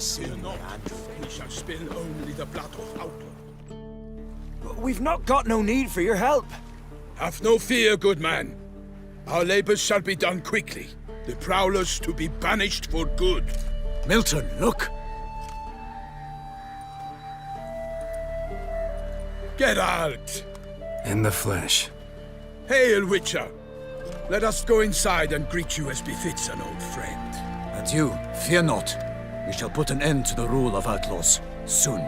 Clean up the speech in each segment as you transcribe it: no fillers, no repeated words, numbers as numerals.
sin and We shall spill only the blood of outlaw. We've not got no need for your help. Have no fear, good man. Our labors shall be done quickly. The prowlers to be banished for good. Milton, look! Get out! In the flesh. Hail, Witcher! Let us go inside and greet you as befits an old friend. And you, fear not. We shall put an end to the rule of outlaws, soon.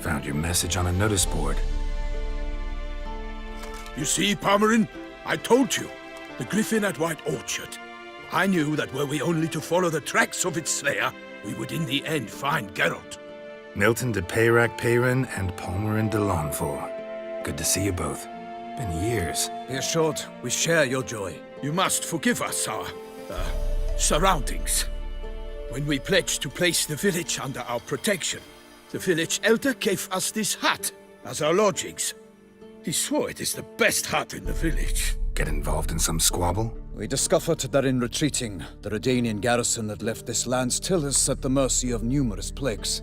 Found your message on a notice board. You see, Palmerin? I told you. The griffin at White Orchard. I knew that were we only to follow the tracks of its slayer, we would in the end find Geralt. Milton de Peyrac Peyrin and Palmerin de Launfal. Good to see you both. Been years. Be assured, we share your joy. You must forgive us our, surroundings. When we pledged to place the village under our protection, the village elder gave us this hut as our lodgings. He swore it is the best hut in the village. Get involved in some squabble? We discovered that in retreating, the Redanian garrison that left this land still is at the mercy of numerous plagues.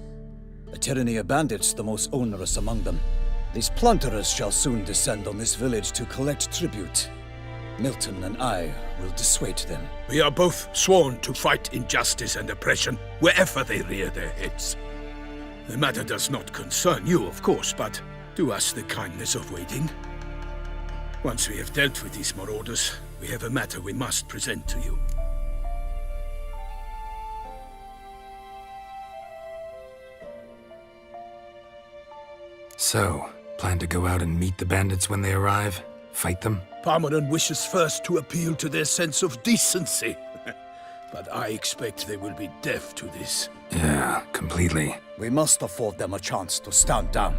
A tyranny of bandits, the most onerous among them. These plunderers shall soon descend on this village to collect tribute. Milton and I will dissuade them. We are both sworn to fight injustice and oppression wherever they rear their heads. The matter does not concern you, of course, but do us the kindness of waiting. Once we have dealt with these marauders, we have a matter we must present to you. So, plan to go out and meet the bandits when they arrive? Fight them? Palmerin wishes first to appeal to their sense of decency. But I expect they will be deaf to this. Yeah, completely. We must afford them a chance to stand down.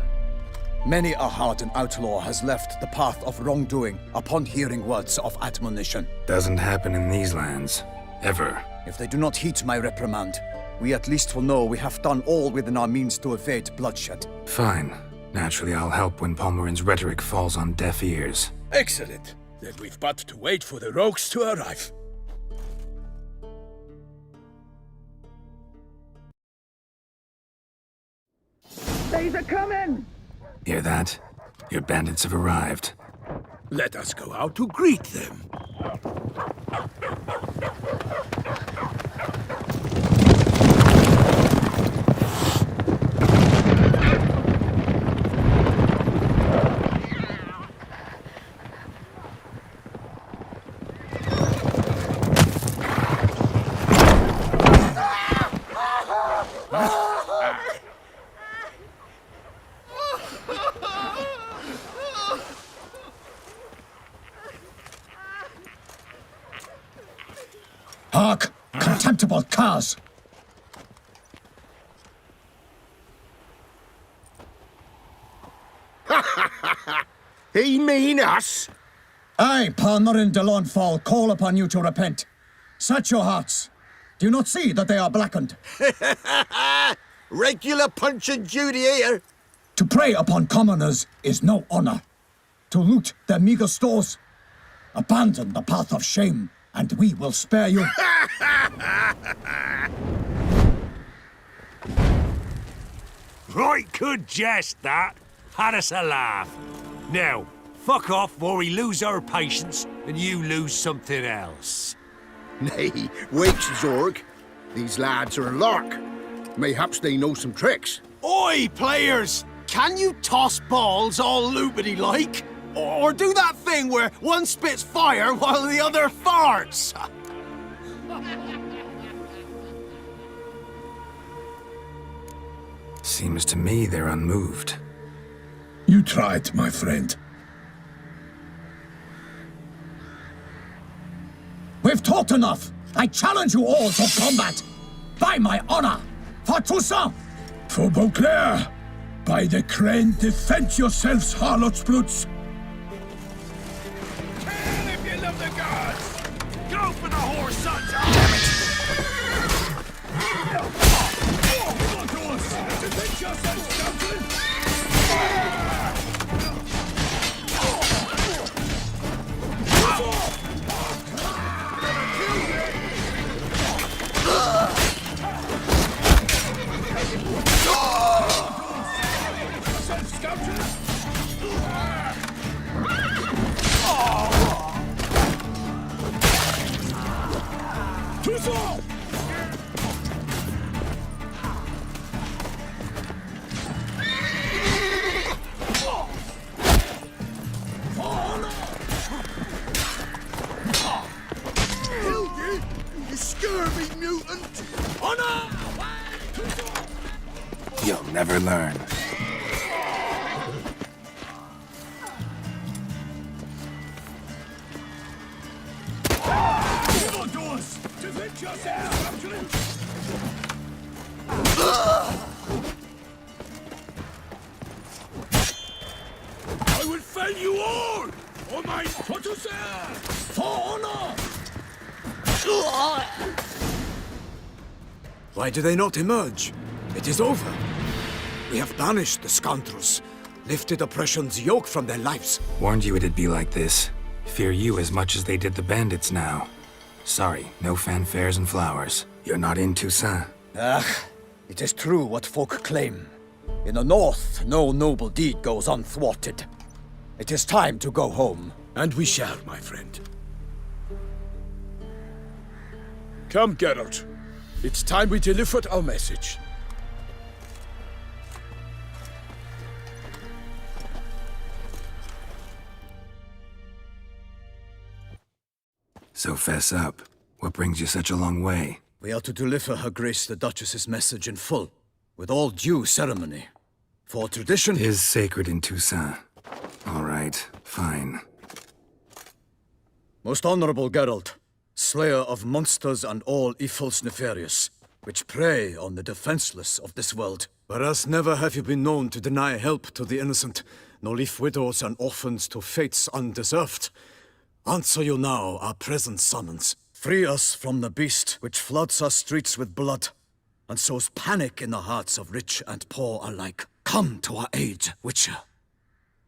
Many a hardened outlaw has left the path of wrongdoing upon hearing words of admonition. Doesn't happen in these lands. Ever. If they do not heed my reprimand, we at least will know we have done all within our means to evade bloodshed. Fine. Naturally, I'll help when Palmerin's rhetoric falls on deaf ears. Excellent. Then we've but to wait for the rogues to arrive. They's a coming! Hear that? Your bandits have arrived. Let us go out to greet them. Hark! Contemptible curs! He mean us? I, Palmerin de Launfal, call upon you to repent. Set your hearts. Do you not see that they are blackened? Regular Punch and Judy here. To prey upon commoners is no honor. To loot their meager stores, abandon the path of shame, and we will spare you. Right good jest, that. Had us a laugh. Now, fuck off before we lose our patience and you lose something else. Nay, wait, Zorg. These lads are a lark. Mayhaps they know some tricks. Oi, players! Can you toss balls all loopity-like? Or do that thing where one spits fire while the other farts? Seems to me they're unmoved. You tried, my friend. We've talked enough. I challenge you all to combat. By my honor, for Toussaint. For Beauclair, by the crane, defend yourselves, harlots brutes. Kill if you love the gods! Go for the horse, sons! Damn it! Hildy, you scurvy mutant! Honor! You'll never learn. I will fell you all! Oh my Toussaint! For honor! Why do they not emerge? It is over. We have banished the scoundrels, lifted oppression's yoke from their lives. Warned you it'd be like this. Fear you as much as they did the bandits now. Sorry, no fanfares and flowers. You're not in Toussaint. It is true what folk claim. In the north, no noble deed goes unthwarted. It is time to go home. And we shall, my friend. Come, Geralt. It's time we delivered our message. So fess up. What brings you such a long way? We are to deliver Her Grace the Duchess's message in full, with all due ceremony. For tradition Is sacred in Toussaint. All right, fine. Most honorable Geralt, slayer of monsters and all evils nefarious, which prey on the defenseless of this world. Whereas never have you been known to deny help to the innocent, nor leave widows and orphans to fates undeserved. Answer you now our present summons. Free us from the beast which floods our streets with blood, and sows panic in the hearts of rich and poor alike. Come to our aid, Witcher.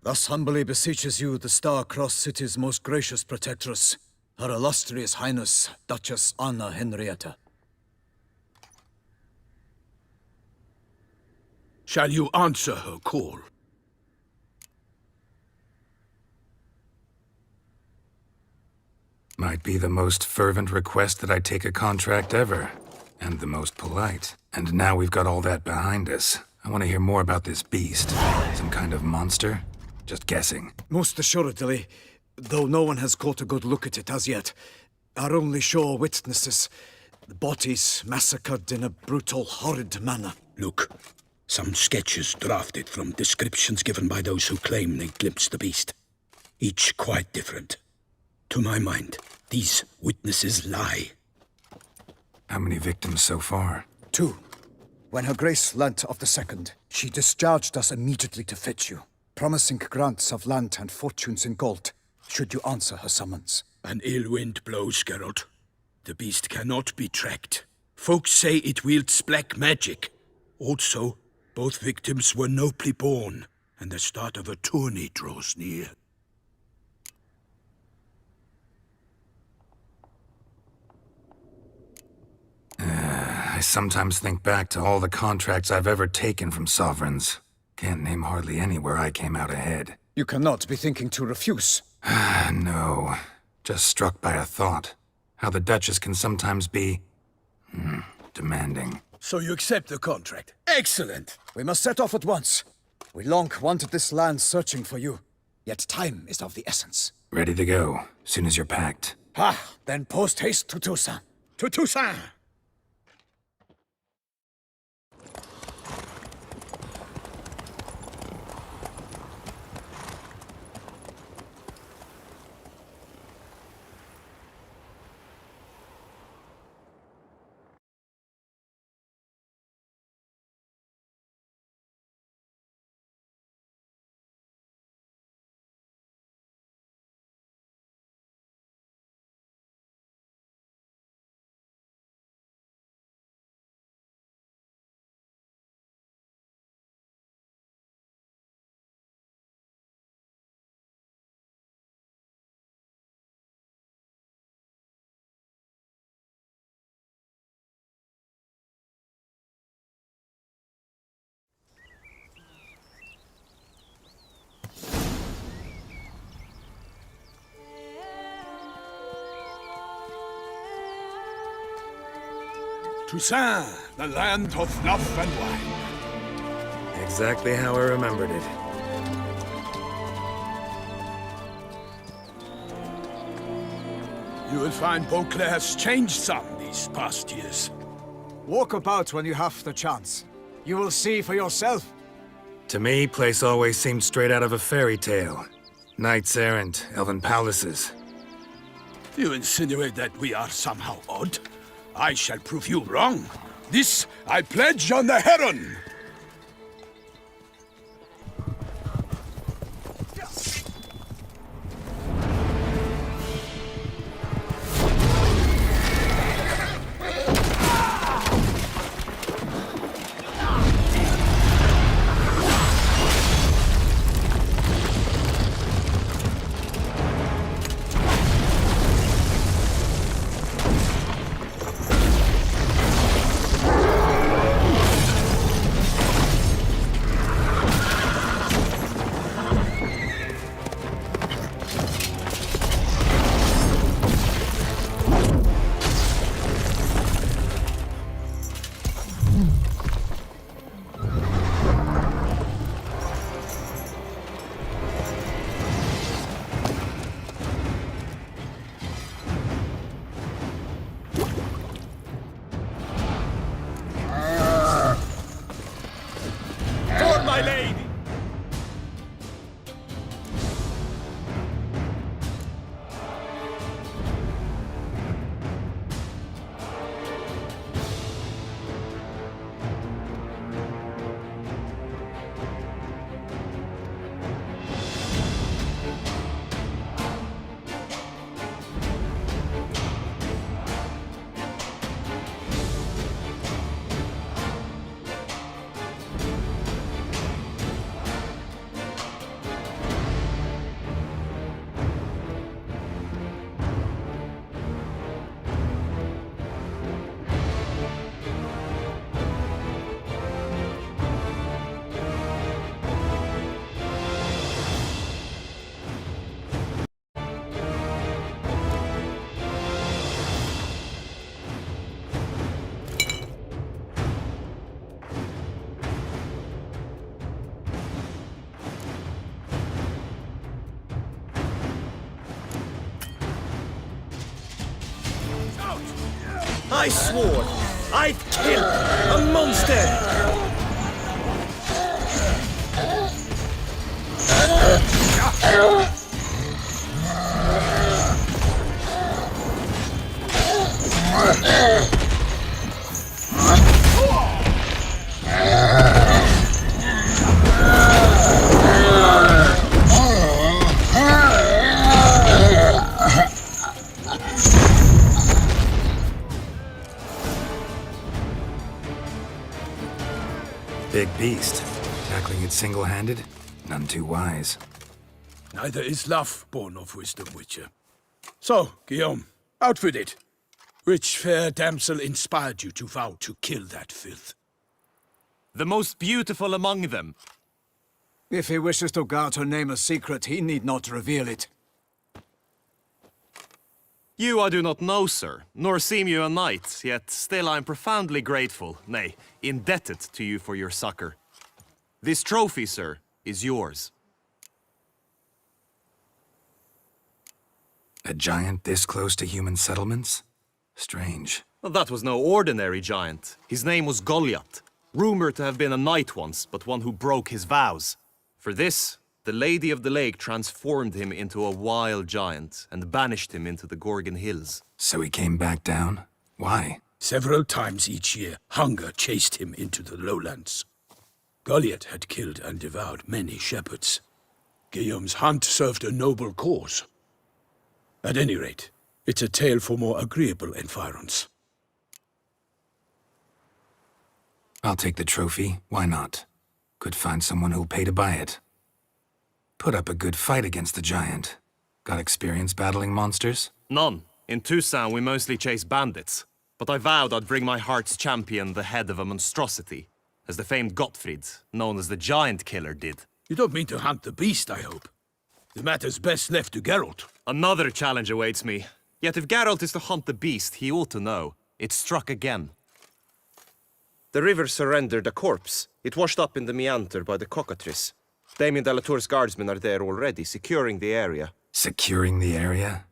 Thus humbly beseeches you the Star-Crossed City's most gracious protectress, Her Illustrious Highness, Duchess Anna Henrietta. Shall you answer her call? Might be the most fervent request that I take a contract ever. And the most polite. And now we've got all that behind us. I want to hear more about this beast. Some kind of monster? Just guessing. Most assuredly, though no one has caught a good look at it as yet. Our only sure witnesses, the bodies massacred in a brutal, horrid manner. Look, some sketches drafted from descriptions given by those who claim they glimpsed the beast. Each quite different. To my mind, these witnesses lie. How many victims so far? 2. When Her Grace learnt of the second, she discharged us immediately to fetch you, promising grants of land and fortunes in gold, should you answer her summons. An ill wind blows, Geralt. The beast cannot be tracked. Folks say it wields black magic. Also, both victims were nobly born, and the start of a tourney draws near. I sometimes think back to all the contracts I've ever taken from sovereigns. Can't name hardly any where I came out ahead. You cannot be thinking to refuse. No. Just struck by a thought. How the Duchess can sometimes be... demanding. So you accept the contract? Excellent! We must set off at once. We long wanted this land searching for you, yet time is of the essence. Ready to go, soon as you're packed. Then post haste to Toussaint. To Toussaint! Toussaint, the land of love and wine. Exactly how I remembered it. You will find Beauclair has changed some these past years. Walk about when you have the chance. You will see for yourself. To me, place always seemed straight out of a fairy tale. Knights errant, elven palaces. You insinuate that we are somehow odd? I shall prove you wrong. This I pledge on the Heron. I swore I'd kill a monster! Big beast. Tackling it single-handed? None too wise. Neither is love born of wisdom, Witcher. So, Guillaume, out with it. Which fair damsel inspired you to vow to kill that filth? The most beautiful among them. If he wishes to guard her name a secret, he need not reveal it. You I do not know, sir, nor seem you a knight, yet still I am profoundly grateful, nay, indebted to you for your succor. This trophy, sir, is yours. A giant this close to human settlements? Strange. Well, that was no ordinary giant. His name was Goliath, rumored to have been a knight once, but one who broke his vows. For this, the Lady of the Lake transformed him into a wild giant and banished him into the Gorgon Hills. So he came back down? Why? Several times each year, hunger chased him into the lowlands. Goliath had killed and devoured many shepherds. Guillaume's hunt served a noble cause. At any rate, it's a tale for more agreeable environs. I'll take the trophy. Why not? Could find someone who'll pay to buy it. Put up a good fight against the giant. Got experience battling monsters? None. In Toussaint, we mostly chase bandits. But I vowed I'd bring my heart's champion the head of a monstrosity, as the famed Gottfried, known as the Giant Killer, did. You don't mean to hunt the beast, I hope. The matter's best left to Geralt. Another challenge awaits me. Yet if Geralt is to hunt the beast, he ought to know. It struck again. The river surrendered a corpse. It washed up in the meander by the cockatrice. Damien de la Tour's guardsmen are there already, securing the area. Securing the area?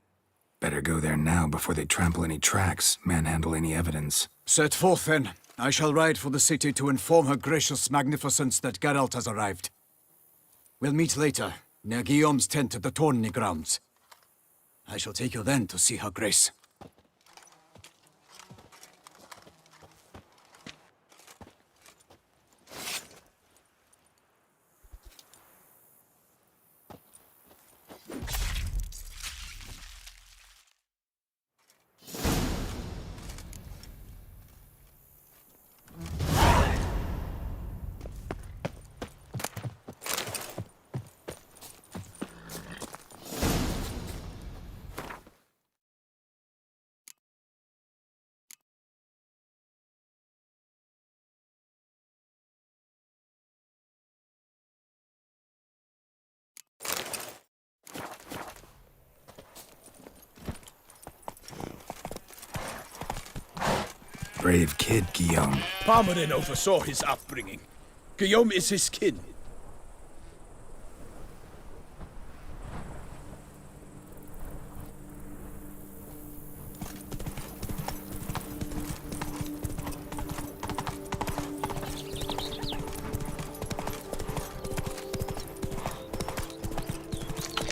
Better go there now before they trample any tracks, manhandle any evidence. Set forth, then. I shall ride for the city to inform her gracious magnificence that Geralt has arrived. We'll meet later, near Guillaume's tent at the tourney grounds. I shall take you then to see her grace. Brave kid, Guillaume. Parmarin oversaw his upbringing. Guillaume is his kin.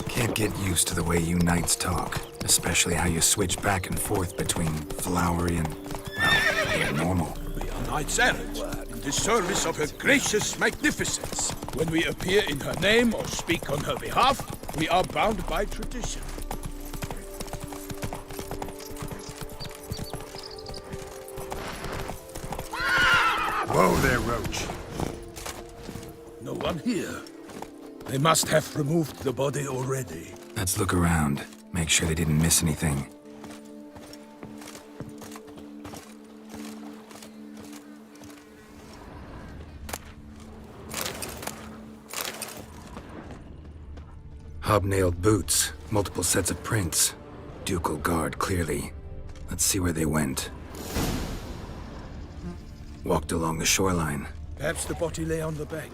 Can't get used to the way you knights talk, especially how you switch back and forth between flowery and, well, normal. We are knights errant, in the service of her gracious magnificence. When we appear in her name or speak on her behalf, we are bound by tradition. Whoa there, Roach. No one here. They must have removed the body already. Let's look around, make sure they didn't miss anything. Hobnailed boots, multiple sets of prints. Ducal guard, clearly. Let's see where they went. Walked along the shoreline. Perhaps the body lay on the bank.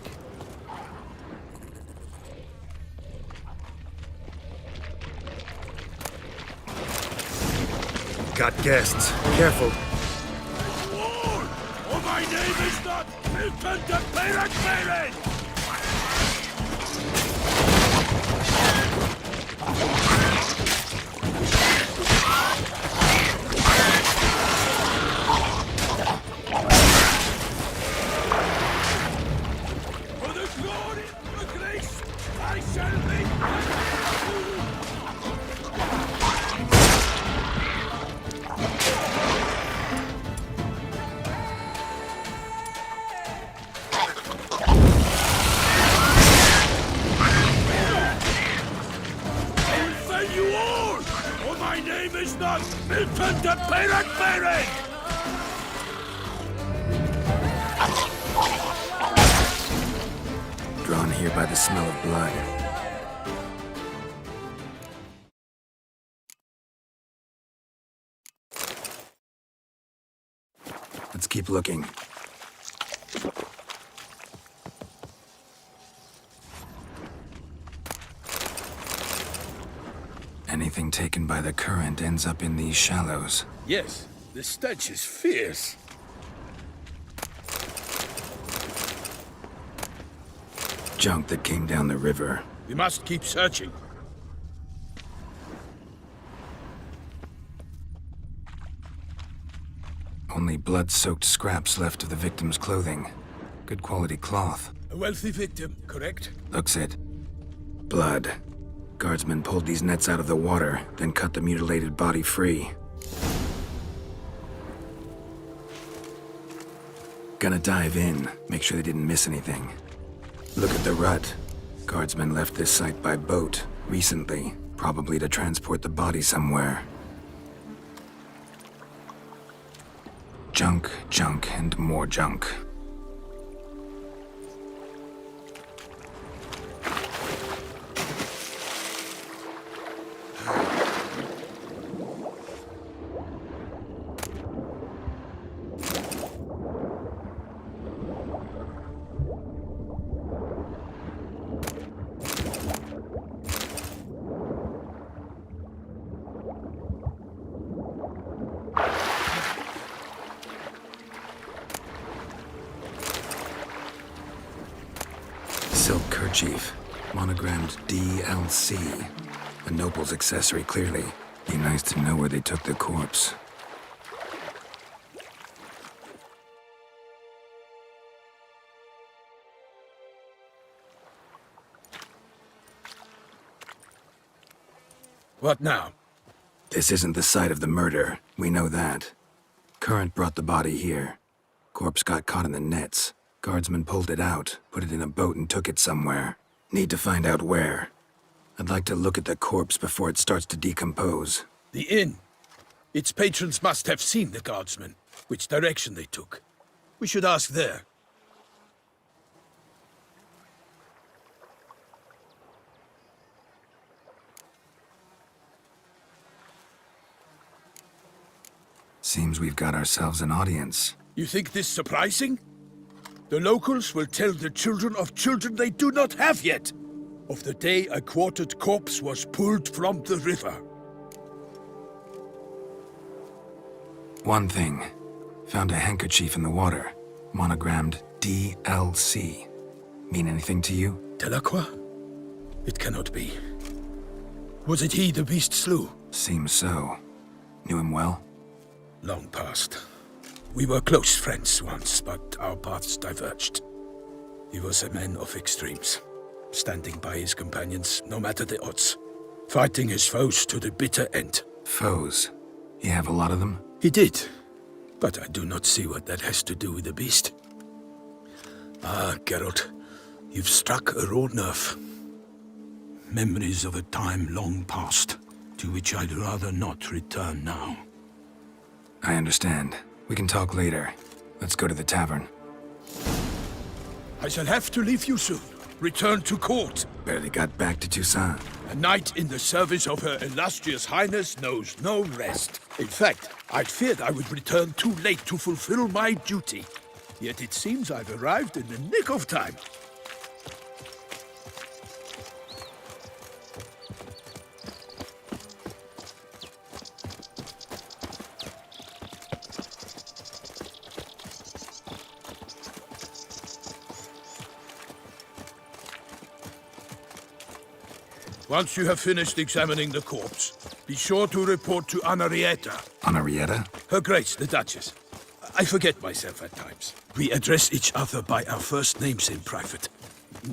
Got guests. Careful. Oh, my name is not Milton de Peyrac-Peyrin! For the glory of the grace, I shall be... My name is not Milton de Peyrac-Peyrin! Drawn here by the smell of blood. Let's keep looking. Anything taken by the current ends up in these shallows. Yes, the stench is fierce. Junk that came down the river. We must keep searching. Only blood-soaked scraps left of the victim's clothing. Good quality cloth. A wealthy victim, correct? Looks it. Blood. Guardsmen pulled these nets out of the water, then cut the mutilated body free. Gonna dive in, make sure they didn't miss anything. Look at the rut. Guardsmen left this site by boat, recently, probably to transport the body somewhere. Junk, junk, and more junk. kerchief, monogrammed DLC. A noble's accessory, clearly. Be nice to know where they took the corpse. What now? This isn't the site of the murder. We know that. Current brought the body here. Corpse got caught in the nets. Guardsmen pulled it out, put it in a boat and took it somewhere. Need to find out where. I'd like to look at the corpse before it starts to decompose. The inn. Its patrons must have seen the guardsmen, which direction they took. We should ask there. Seems we've got ourselves an audience. You think this surprising? The locals will tell the children of children they do not have yet, of the day a quartered corpse was pulled from the river. One thing. Found a handkerchief in the water. Monogrammed DLC. Mean anything to you? Delacroix? It cannot be. Was it he the beast slew? Seems so. Knew him well? Long past. We were close friends once, but our paths diverged. He was a man of extremes, standing by his companions no matter the odds, fighting his foes to the bitter end. Foes? You have a lot of them? He did, but I do not see what that has to do with the beast. Ah, Geralt, you've struck a raw nerve. Memories of a time long past, to which I'd rather not return now. I understand. We can talk later. Let's go to the tavern. I shall have to leave you soon. Return to court. Barely got back to Toussaint. A knight in the service of Her Illustrious Highness knows no rest. In fact, I'd feared I would return too late to fulfill my duty. Yet it seems I've arrived in the nick of time. Once you have finished examining the corpse, be sure to report to Anarietta. Anarietta? Her Grace, the Duchess. I forget myself at times. We address each other by our first names in private.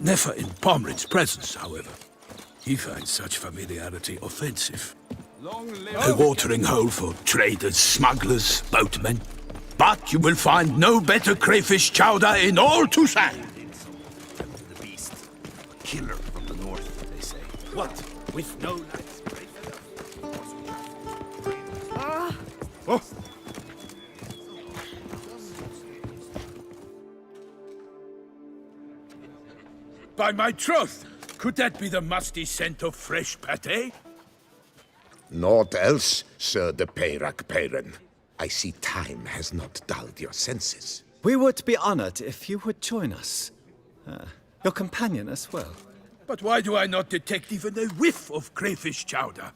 Never in Pomred's presence, however. He finds such familiarity offensive. A watering hole for traders, smugglers, boatmen. But you will find no better crayfish chowder in all Toussaint. The beast. A killer from the north, they say. What? With no lights? Oh! By my troth, could that be the musty scent of fresh pâté? Naught else, Sir de THANNKKKKSSSSS. I see time has not dulled your senses. We would be honored if you would join us. Your companion as well. But why do I not detect even a whiff of crayfish chowder?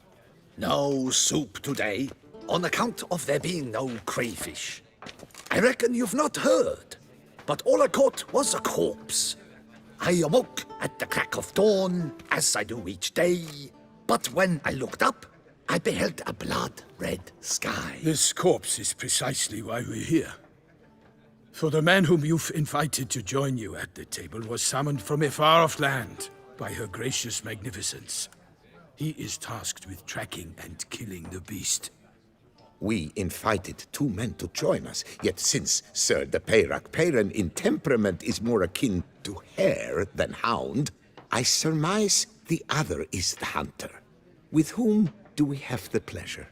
No soup today, on account of there being no crayfish. I reckon you've not heard, but all I caught was a corpse. I awoke at the crack of dawn, as I do each day, but when I looked up, I beheld a blood-red sky. This corpse is precisely why we're here. For the man whom you've invited to join you at the table was summoned from a far-off land by her gracious magnificence. He is tasked with tracking and killing the beast. We invited 2 men to join us, yet since Sir de THANNKKKSSSSS in temperament is more akin to hare than hound, I surmise the other is the hunter. With whom do we have the pleasure?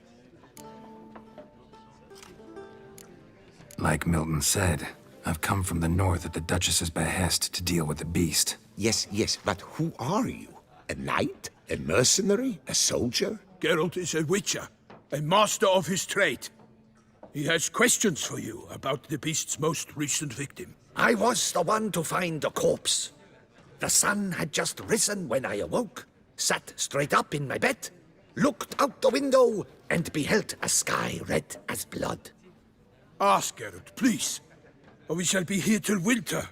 Like Milton said, I've come from the north at the Duchess's behest to deal with the beast. Yes, but who are you? A knight? A mercenary? A soldier? Geralt is a witcher, a master of his trade. He has questions for you about the beast's most recent victim. I was the one to find the corpse. The sun had just risen when I awoke, sat straight up in my bed, looked out the window, and beheld a sky red as blood. Ask, Geralt, please, or we shall be here till winter.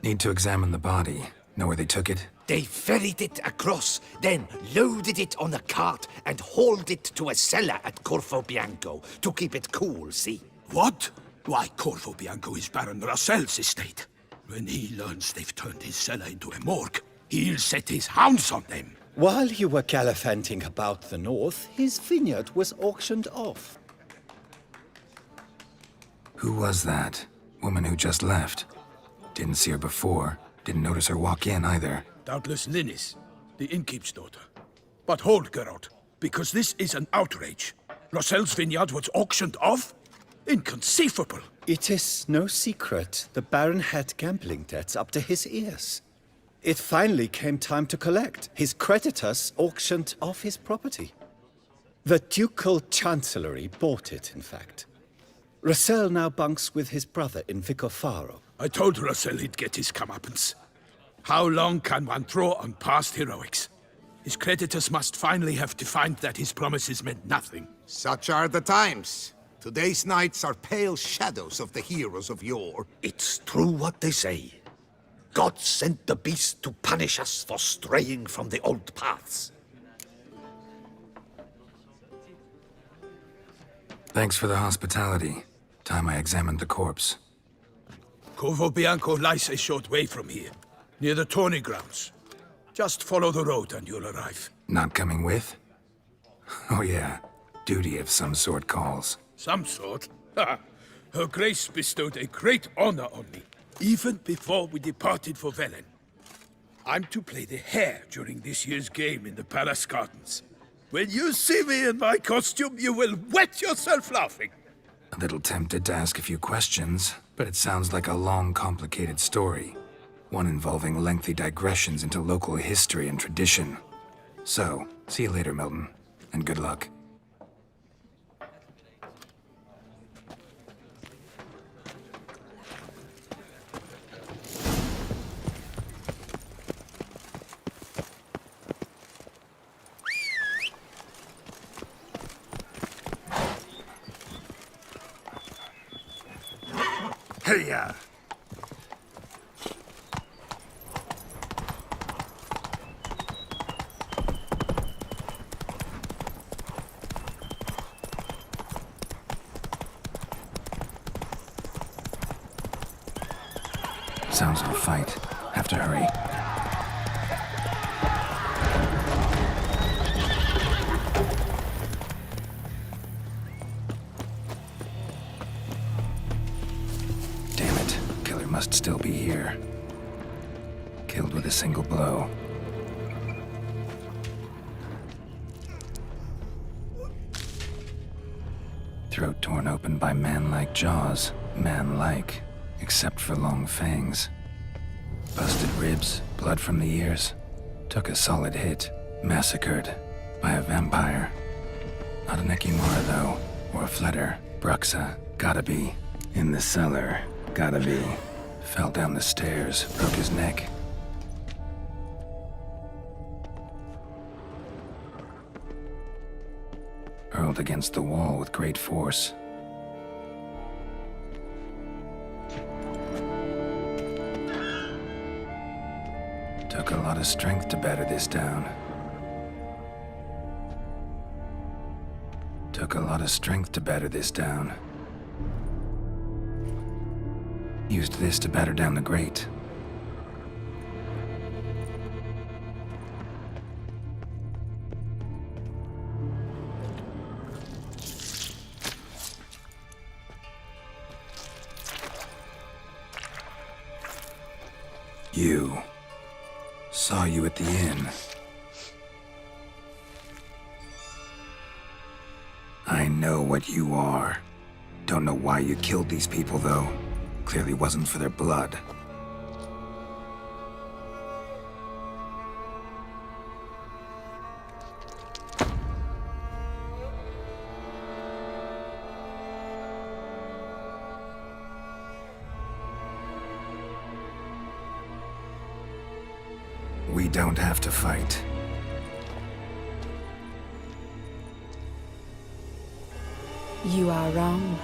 Need to examine the body. Know where they took it? They ferried it across, then loaded it on a cart and hauled it to a cellar at Corvo Bianco to keep it cool, see? What? Why, Corvo Bianco is Baron Russell's estate. When he learns they've turned his cellar into a morgue, he'll set his hounds on them. While you were gallivanting about the north, his vineyard was auctioned off. Who was that? Woman who just left. Didn't see her before. Didn't notice her walk in either. Doubtless Linnis, the innkeep's daughter. But hold, Geralt, because this is an outrage. Russell's vineyard was auctioned off? Inconceivable! It is no secret the Baron had gambling debts up to his ears. It finally came time to collect. His creditors auctioned off his property. The Ducal Chancellery bought it, in fact. Russell now bunks with his brother in Vicofaro. I told Russell he'd get his comeuppance. How long can one throw on past heroics? His creditors must finally have to find that his promises meant nothing. Such are the times. Today's knights are pale shadows of the heroes of yore. It's true what they say. God sent the beast to punish us for straying from the old paths. Thanks for the hospitality. Time I examined the corpse. Corvo Bianco lies a short way from here, near the tourney grounds. Just follow the road and you'll arrive. Not coming with? Oh yeah, duty of some sort calls. Some sort? Ha! Her Grace bestowed a great honor on me, even before we departed for Velen. I'm to play the hare during this year's game in the palace gardens. When you see me in my costume, you will wet yourself laughing. A little tempted to ask a few questions, but it sounds like a long, complicated story. One involving lengthy digressions into local history and tradition. So, see you later, Milton, and good luck. Hey-ya! Sounds of a fight. Have to hurry. Damn it. Killer must still be here. Killed with a single blow. Throat torn open by man-like jaws. Man-like. Except for long fangs. Busted ribs, blood from the ears. Took a solid hit. Massacred by a vampire. Not an Ekimara, though, or a Fletter. Bruxa, gotta be. In the cellar, gotta be. Fell down the stairs, broke his neck. Hurled against the wall with great force. Took a lot of strength to batter this down. Took a lot of strength to batter this down. Used this to batter down the grate. You. Saw you at the inn. I know what you are. Don't know why you killed these people, though. Clearly wasn't for their blood. We don't have to fight. You are wrong.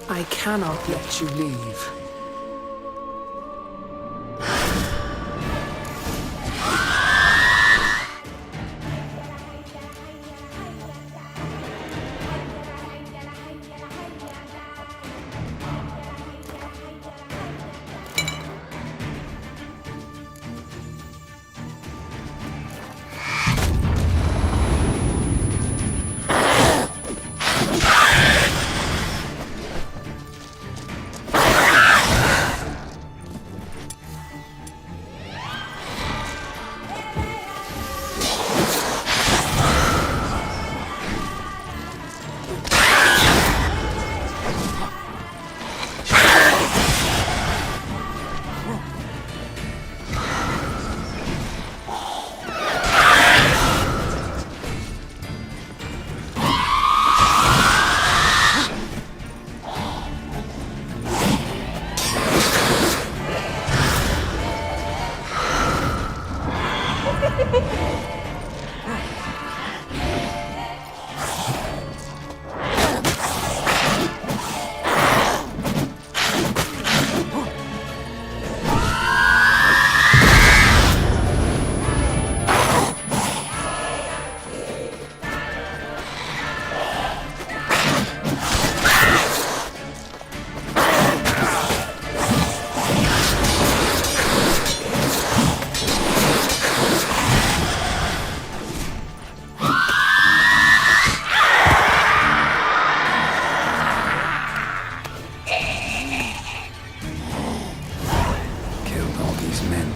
I cannot let you leave.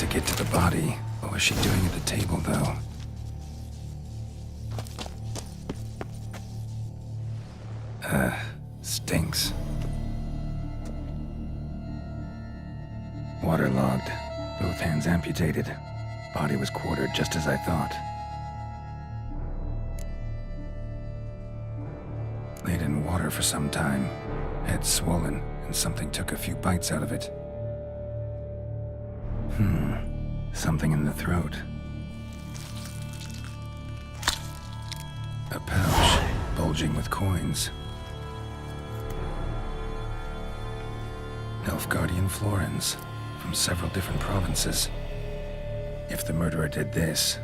Get to the body. What was she doing at the table, though? Stinks. Waterlogged. Both hands amputated. Body was quartered just as I thought. Laid in water for some time. Head swollen, and something took a few bites out of it. Something in the throat. A pouch, bulging with coins. Nilfgaardian florins, from several different provinces. If the murderer did this,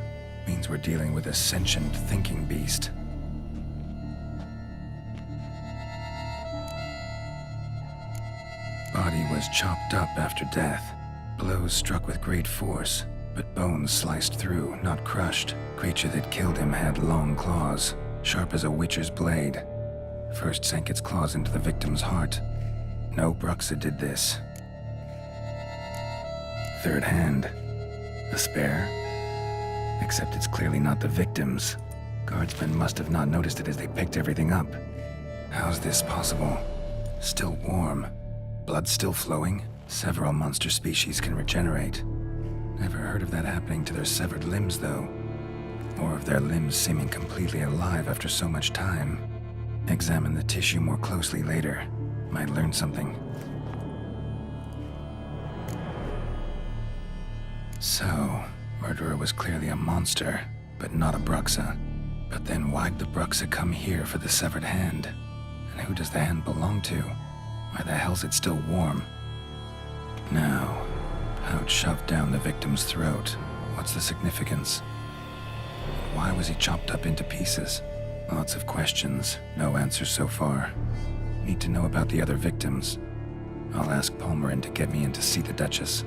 means we're dealing with a sentient thinking beast. Body was chopped up after death. Blows struck with great force, but bones sliced through, not crushed. Creature that killed him had long claws, sharp as a witcher's blade. First sank its claws into the victim's heart. No Bruxa did this. Third hand. A spare? Except it's clearly not the victim's. Guardsmen must have not noticed it as they picked everything up. How's this possible? Still warm. Blood still flowing? Several monster species can regenerate. Never heard of that happening to their severed limbs, though. Or of their limbs seeming completely alive after so much time. Examine the tissue more closely later. Might learn something. So, murderer was clearly a monster, but not a Bruxa. But then why'd the Bruxa come here for the severed hand? And who does the hand belong to? Why the hell's it still warm? Now, pouch shoved down the victim's throat. What's the significance? Why was he chopped up into pieces? Lots of questions, no answers so far. Need to know about the other victims. I'll ask Palmerin to get me in to see the Duchess.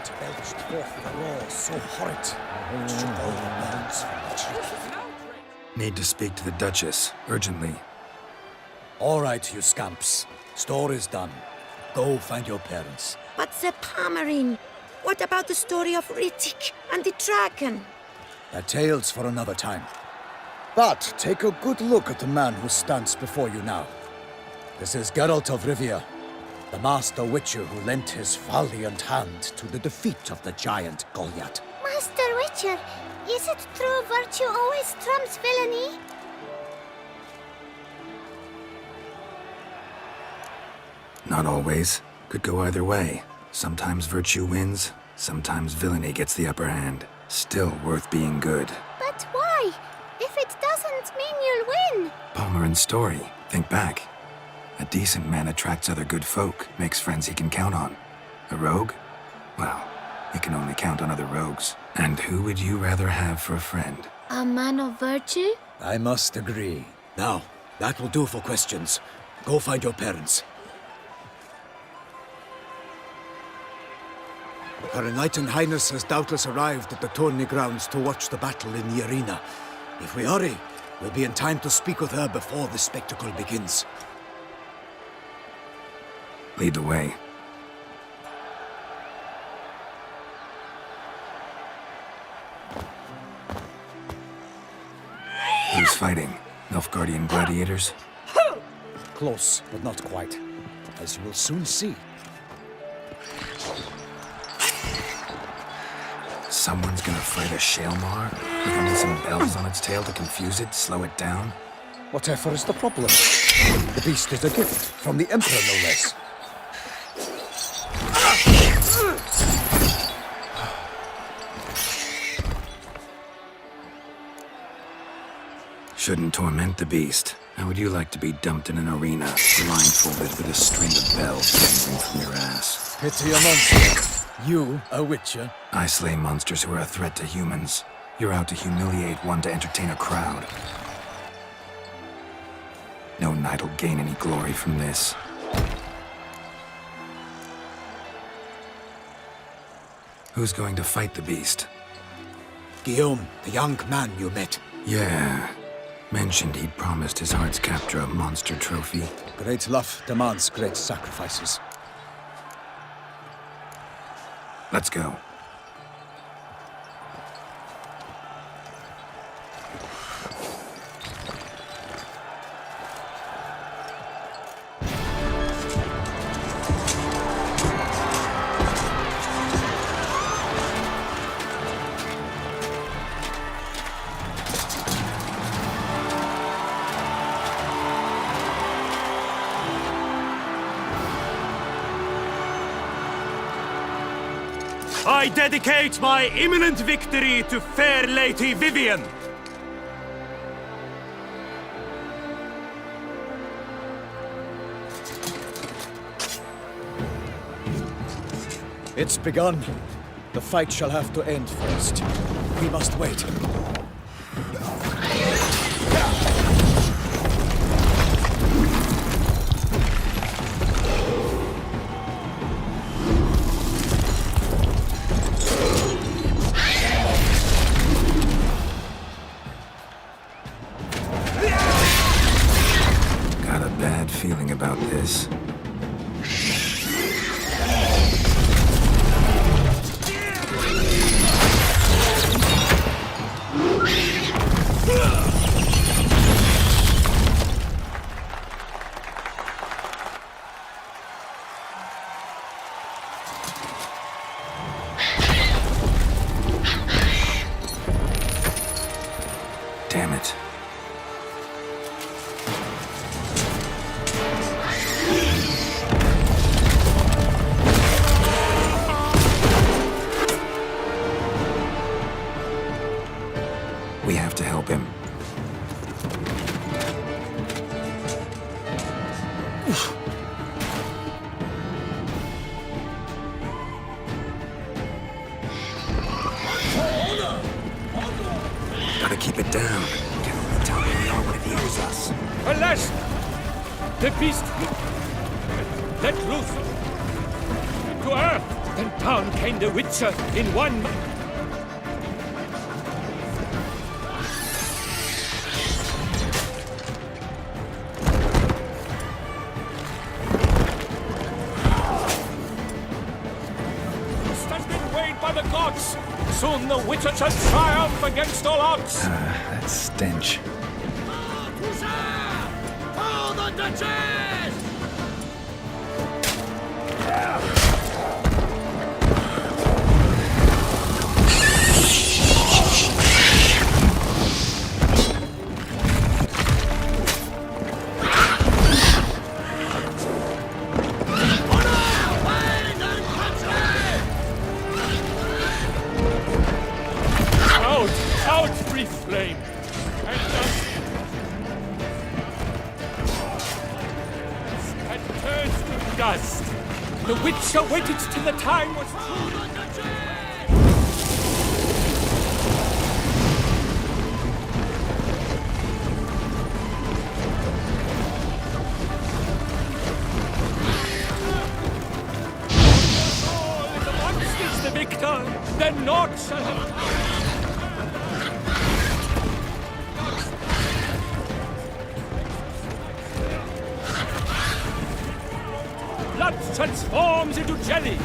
giant belched forth a roar so horrid it shook all the bones from the cheek. Need to speak to the Duchess, urgently. All right, you scamps. Store is done. Go find your parents. But the Palmerine, what about the story of Rittik and the dragon? They're tales for another time. But take a good look at the man who stands before you now. This is Geralt of Rivia, the master witcher who lent his valiant hand to the defeat of the giant Goliath. Master Witcher, is it true virtue always trumps villainy? Not always. Could go either way. Sometimes virtue wins, sometimes villainy gets the upper hand. Still worth being good. But why? If it doesn't mean you'll win. Palmerin's story. Think back. A decent man attracts other good folk, makes friends he can count on. A rogue? Well, he can only count on other rogues. And who would you rather have for a friend? A man of virtue? I must agree. Now, that will do for questions. Go find your parents. Her Enlightened Highness has doubtless arrived at the tourney grounds to watch the battle in the arena. If we hurry, we'll be in time to speak with her before the spectacle begins. Lead the way. Who's fighting? Nilfgaardian gladiators? Close, but not quite. As you will soon see. Someone's gonna fight a Shaelmar? With only some bells on its tail to confuse it, slow it down? Whatever is the problem? The beast is a gift from the Emperor, no less. Shouldn't torment the beast. How would you like to be dumped in an arena, blindfolded with a string of bells dangling from your ass? Pity a monster. You, a witcher? I slay monsters who are a threat to humans. You're out to humiliate one to entertain a crowd. No knight will gain any glory from this. Who's going to fight the beast? Guillaume, the young man you met. Yeah. Mentioned he'd promised his heart's captor a monster trophy. Great love demands great sacrifices. Let's go. I dedicate my imminent victory to fair Lady Vivian. It's begun. The fight shall have to end first. We must wait. Got a bad feeling about this. Damn it. We have to help him. Gotta keep it down. Can only tell who we are when it hears us. Alas! The beast! Let loose! To earth! and down came the Witcher in one... has been weighed by the gods. Soon the Witcher shall triumph against all odds. That stench. Hold the Duchess! Out, free flame! And turns to dust. The Witcher waited till the time was true. If the monster's the victor, then naught shall have... Blood transforms into jelly.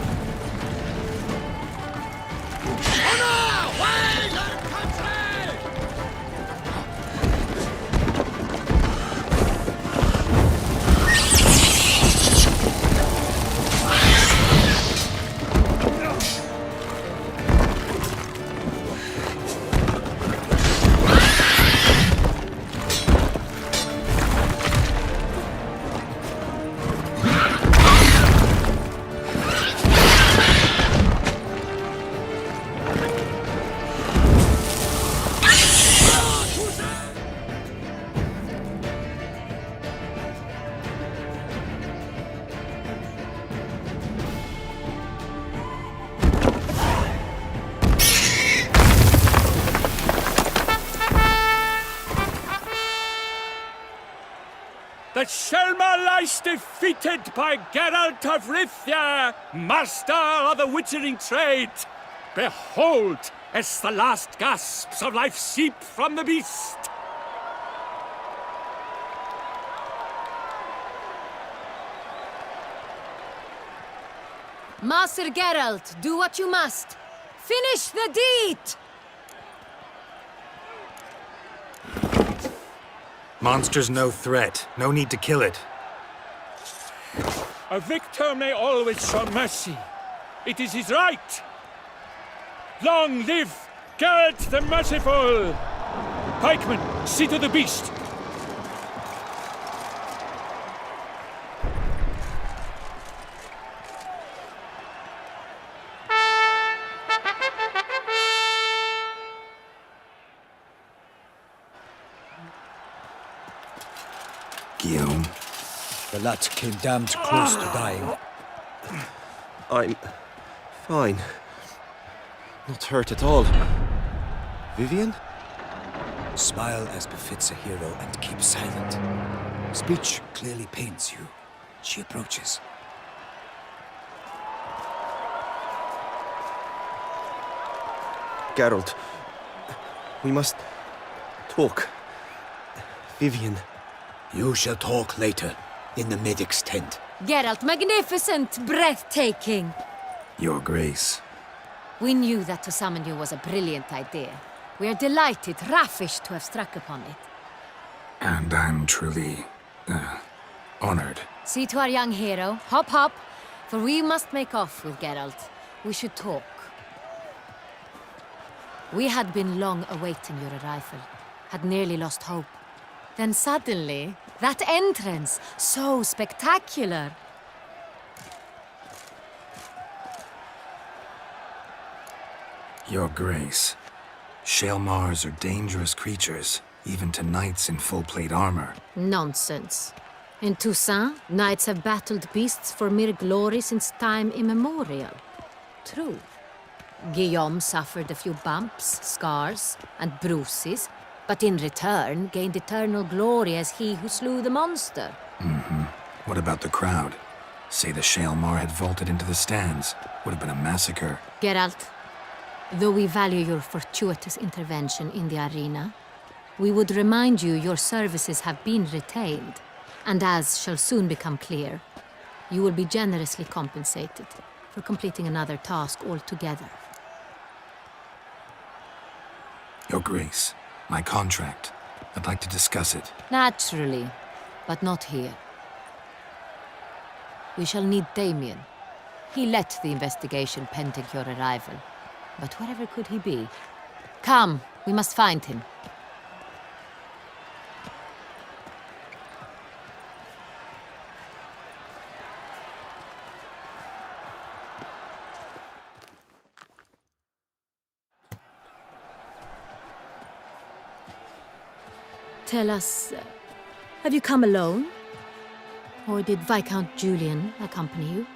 Honor! Wait and country! The Shelma lies defeated by Geralt of Rivia, master of the witchering trade. Behold, as the last gasps of life seep from the beast. Master Geralt, do what you must. Finish the deed! Monster's no threat. No need to kill it. A victor may always show mercy. It is his right. Long live Geralt the Merciful! Pikeman, see to the beast. Guillaume. The lad came damned close to dying. I'm fine. Not hurt at all. Vivian? Smile as befits a hero and keep silent. Speech clearly pains you. She approaches. Geralt, we must talk. Vivian. You shall talk later, in the medic's tent. Geralt, magnificent, breathtaking. Your Grace. We knew that to summon you was a brilliant idea. We are delighted, ravished to have struck upon it. And I'm truly, honored. See to our young hero. Hop, hop. For we must make off with Geralt. We should talk. We had been long awaiting your arrival. Had nearly lost hope. Then suddenly, that entrance, so spectacular. Your Grace. Shaelmars are dangerous creatures, even to knights in full-plate armor. Nonsense. In Toussaint, knights have battled beasts for mere glory since time immemorial. True. Guillaume suffered a few bumps, scars, and bruises, but in return gained eternal glory as he who slew the monster. What about the crowd? Say the Shaelmar had vaulted into the stands. Would have been a massacre. Geralt, though we value your fortuitous intervention in the arena, we would remind you your services have been retained, and as shall soon become clear, you will be generously compensated for completing another task altogether. Your Grace, my contract. I'd like to discuss it. Naturally, but not here. We shall need Damien. He led the investigation pending your arrival. But wherever could he be? Come, we must find him. Tell us, have you come alone? Or did Viscount Julian accompany you?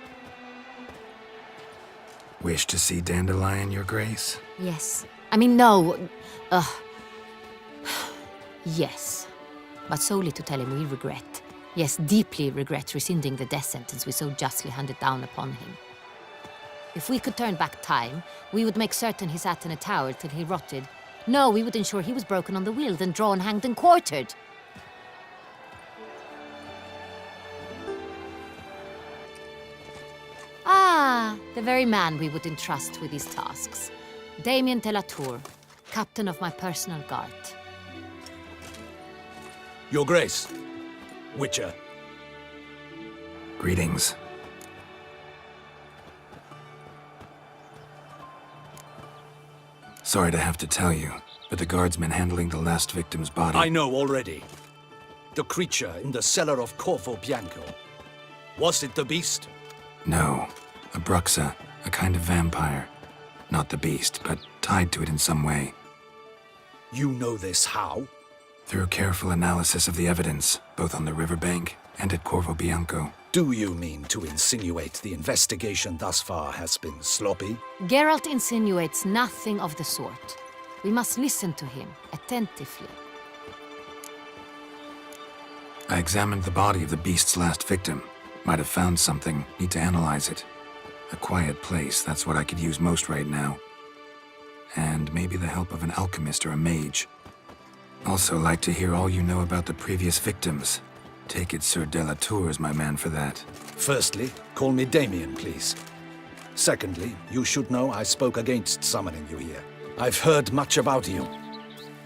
Wish to see Dandelion, Your Grace? Yes. I mean, no. Yes. But solely to tell him we regret. Yes, deeply regret rescinding the death sentence we so justly handed down upon him. If we could turn back time, we would make certain he sat in a tower till he rotted. No, we would ensure he was broken on the wheel, then drawn, hanged, and quartered. Ah, the very man we would entrust with these tasks. Damien de la Tour, captain of my personal guard. Your Grace, Witcher. Greetings. Sorry to have to tell you, but the guardsman handling the last victim's body... I know already. The creature in the cellar of Corvo Bianco. Was it the beast? No. A Bruxa, a kind of vampire. Not the beast, but tied to it in some way. You know this how? Through careful analysis of the evidence, both on the riverbank and at Corvo Bianco. Do you mean to insinuate the investigation thus far has been sloppy? Geralt insinuates nothing of the sort. We must listen to him attentively. I examined the body of the beast's last victim. Might have found something. Need to analyze it. A quiet place, that's what I could use most right now. And maybe the help of an alchemist or a mage. Also like to hear all you know about the previous victims. Take it Sir de la Tour is my man for that. Firstly, call me Damien, please. Secondly, you should know I spoke against summoning you here. I've heard much about you.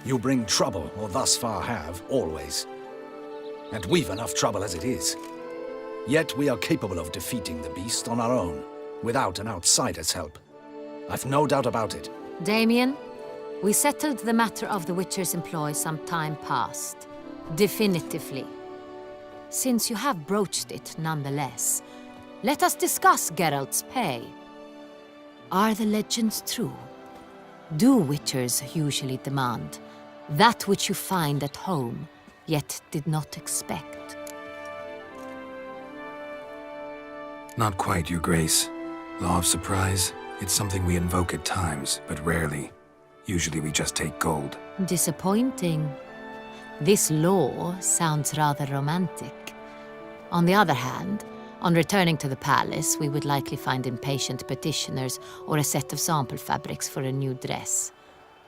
You bring trouble, or thus far have, always. And we've enough trouble as it is. Yet we are capable of defeating the beast on our own, without an outsider's help. I've no doubt about it. Damien, we settled the matter of the Witcher's employ some time past. Definitively. Since you have broached it nonetheless, let us discuss Geralt's pay. Are the legends true? Do Witchers usually demand that which you find at home, yet did not expect? Not quite, Your Grace. Law of surprise, it's something we invoke at times, but rarely. Usually we just take gold. Disappointing. This law sounds rather romantic. On the other hand, on returning to the palace, we would likely find impatient petitioners or a set of sample fabrics for a new dress.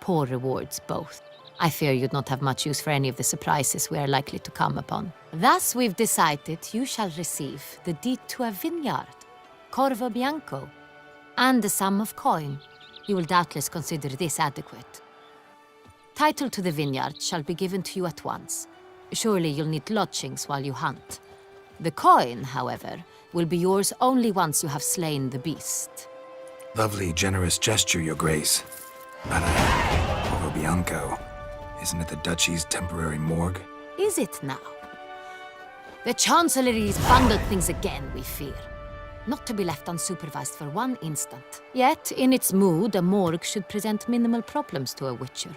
Poor rewards both. I fear you'd not have much use for any of the surprises we are likely to come upon. Thus, we've decided you shall receive the deed to a vineyard, Corvo Bianco, and a sum of coin. You will doubtless consider this adequate. Title to the vineyard shall be given to you at once. Surely you'll need lodgings while you hunt. The coin, however, will be yours only once you have slain the beast. Lovely, generous gesture, Your Grace. But Corvo Bianco, isn't it the Duchy's temporary morgue? Is it now? The Chancellery's bundled things again, we fear. Not to be left unsupervised for one instant. Yet, in its mood, a morgue should present minimal problems to a Witcher.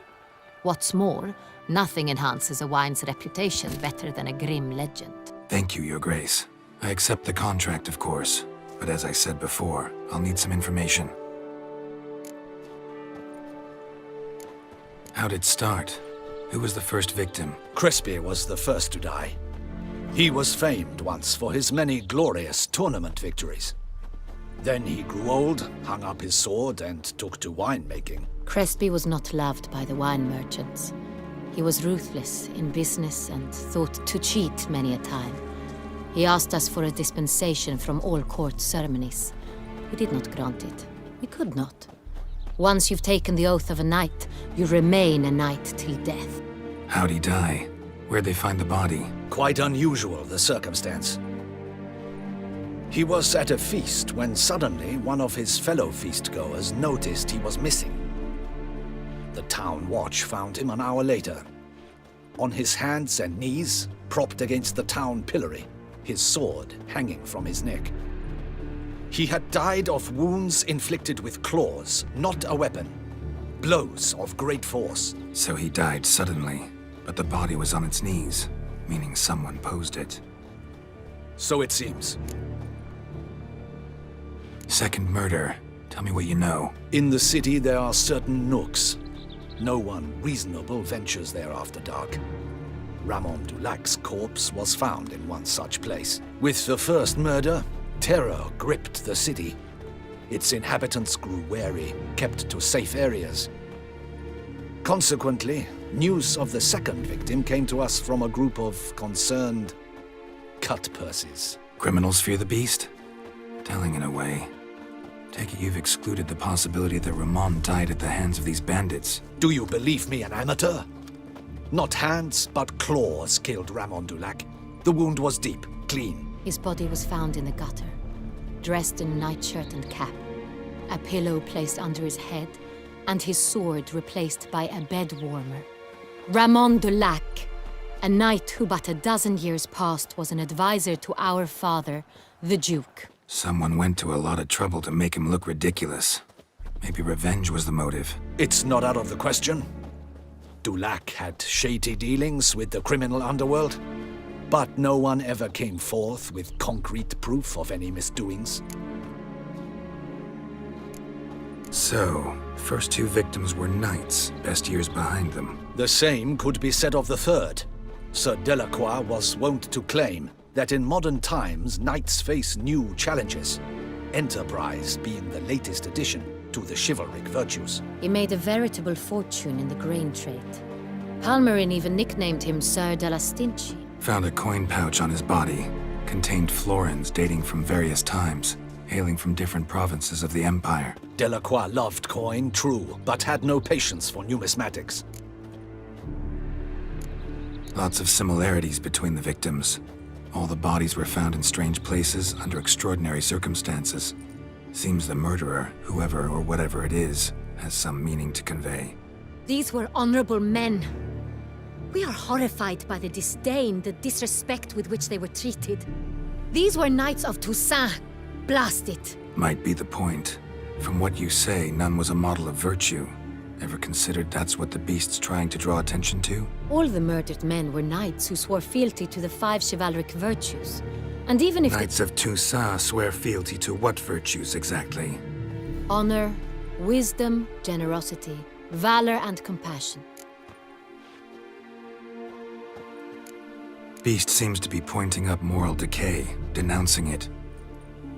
What's more, nothing enhances a wine's reputation better than a grim legend. Thank you, Your Grace. I accept the contract, of course. But as I said before, I'll need some information. How'd it start? Who was the first victim? Crespy was the first to die. He was famed once for his many glorious tournament victories. Then he grew old, hung up his sword, and took to winemaking. Cresby was not loved by the wine merchants. He was ruthless in business and thought to cheat many a time. He asked us for a dispensation from all court ceremonies. We did not grant it. We could not. Once you've taken the oath of a knight, you remain a knight till death. How'd he die? Where'd they find the body? Quite unusual, the circumstance. He was at a feast when suddenly one of his fellow feastgoers noticed he was missing. The town watch found him an hour later, on his hands and knees, propped against the town pillory, his sword hanging from his neck. He had died of wounds inflicted with claws, not a weapon. Blows of great force. So he died suddenly, but the body was on its knees, meaning someone posed it. So it seems. Second murder. Tell me what you know. In the city there are certain nooks. No one reasonable ventures there after dark. Ramon Dulac's corpse was found in one such place. With the first murder, terror gripped the city. Its inhabitants grew wary, kept to safe areas. Consequently, news of the second victim came to us from a group of concerned cut-purses. Criminals fear the beast? Telling in a way. Take it you've excluded the possibility that Ramon died at the hands of these bandits. Do you believe me an amateur? Not hands, but claws killed Ramon Dulac. The wound was deep, clean. His body was found in the gutter, dressed in a nightshirt and cap, a pillow placed under his head, and his sword replaced by a bed warmer. Ramon Dulac, a knight who but a dozen years past was an advisor to our father, the Duke. Someone went to a lot of trouble to make him look ridiculous. Maybe revenge was the motive. It's not out of the question. Dulac had shady dealings with the criminal underworld, but no one ever came forth with concrete proof of any misdoings. So, first two victims were knights, best years behind them. The same could be said of the third. Sir Delacroix was wont to claim that in modern times, knights face new challenges, enterprise being the latest addition to the chivalric virtues. He made a veritable fortune in the grain trade. Palmerin even nicknamed him Sir de la Stinchi. Found a coin pouch on his body. Contained florins dating from various times, hailing from different provinces of the Empire. Delacroix loved coin, true, but had no patience for numismatics. Lots of similarities between the victims. All the bodies were found in strange places under extraordinary circumstances. Seems the murderer, whoever or whatever it is, has some meaning to convey. These were honorable men. We are horrified by the disdain, the disrespect with which they were treated. These were knights of Toussaint. Blast it. Might be the point. From what you say, none was a model of virtue. Ever considered that's what the beast's trying to draw attention to? All the murdered men were knights who swore fealty to the 5 chivalric virtues. And even if Knights of Toussaint swear fealty to what virtues exactly? honor, wisdom, generosity, valor, and compassion. Beast seems to be pointing up moral decay, denouncing it.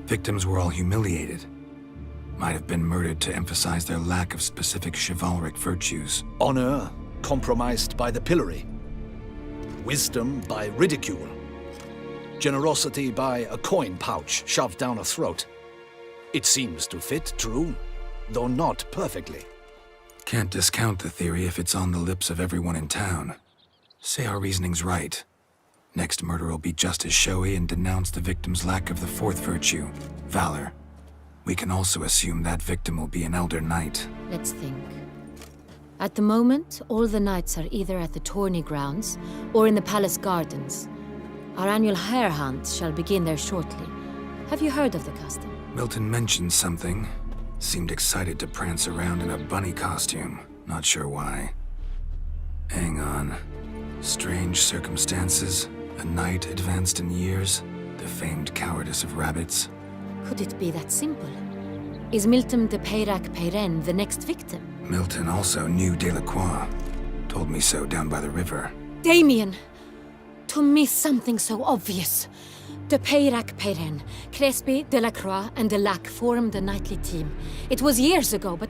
Victims were all humiliated. Might have been murdered to emphasize their lack of specific chivalric virtues. Honor compromised by the pillory. Wisdom by ridicule. Generosity by a coin pouch shoved down a throat. It seems to fit, true, though not perfectly. Can't discount the theory if it's on the lips of everyone in town. Say our reasoning's right. Next murder will be just as showy and denounce the victim's lack of the 4th virtue, valor. We can also assume that victim will be an elder knight. Let's think. At the moment, all the knights are either at the tourney grounds or in the palace gardens. Our annual hare hunt shall begin there shortly. Have you heard of the custom? Milton mentioned something. Seemed excited to prance around in a bunny costume. Not sure why. Hang on. Strange circumstances. A knight advanced in years. The famed cowardice of rabbits. Could it be that simple? Is Milton de Peyrac-Peyren the next victim? Milton also knew Delacroix. Told me so down by the river. Damien! to miss something so obvious? De Peyrac Peyren, Crespi, Delacroix, and Delac formed a knightly team. It was years ago, but...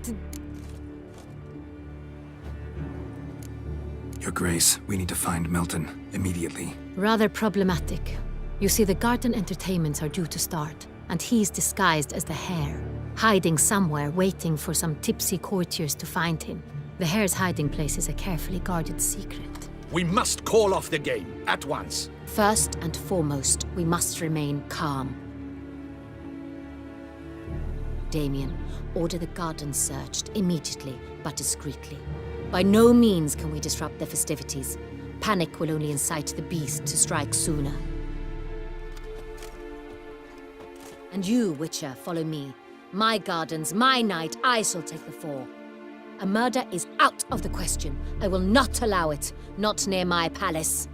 Your Grace, we need to find Milton immediately. Rather problematic. You see, the garden entertainments are due to start, and he's disguised as the Hare, hiding somewhere, waiting for some tipsy courtiers to find him. The Hare's hiding place is a carefully guarded secret. We must call off the game, at once. First and foremost, we must remain calm. Damien, order the garden searched immediately, but discreetly. By no means can we disrupt the festivities. Panic will only incite the beast to strike sooner. And you, Witcher, follow me. My gardens, my night, I shall take the fall. A murder is out of the question. I will not allow it. Not near my palace.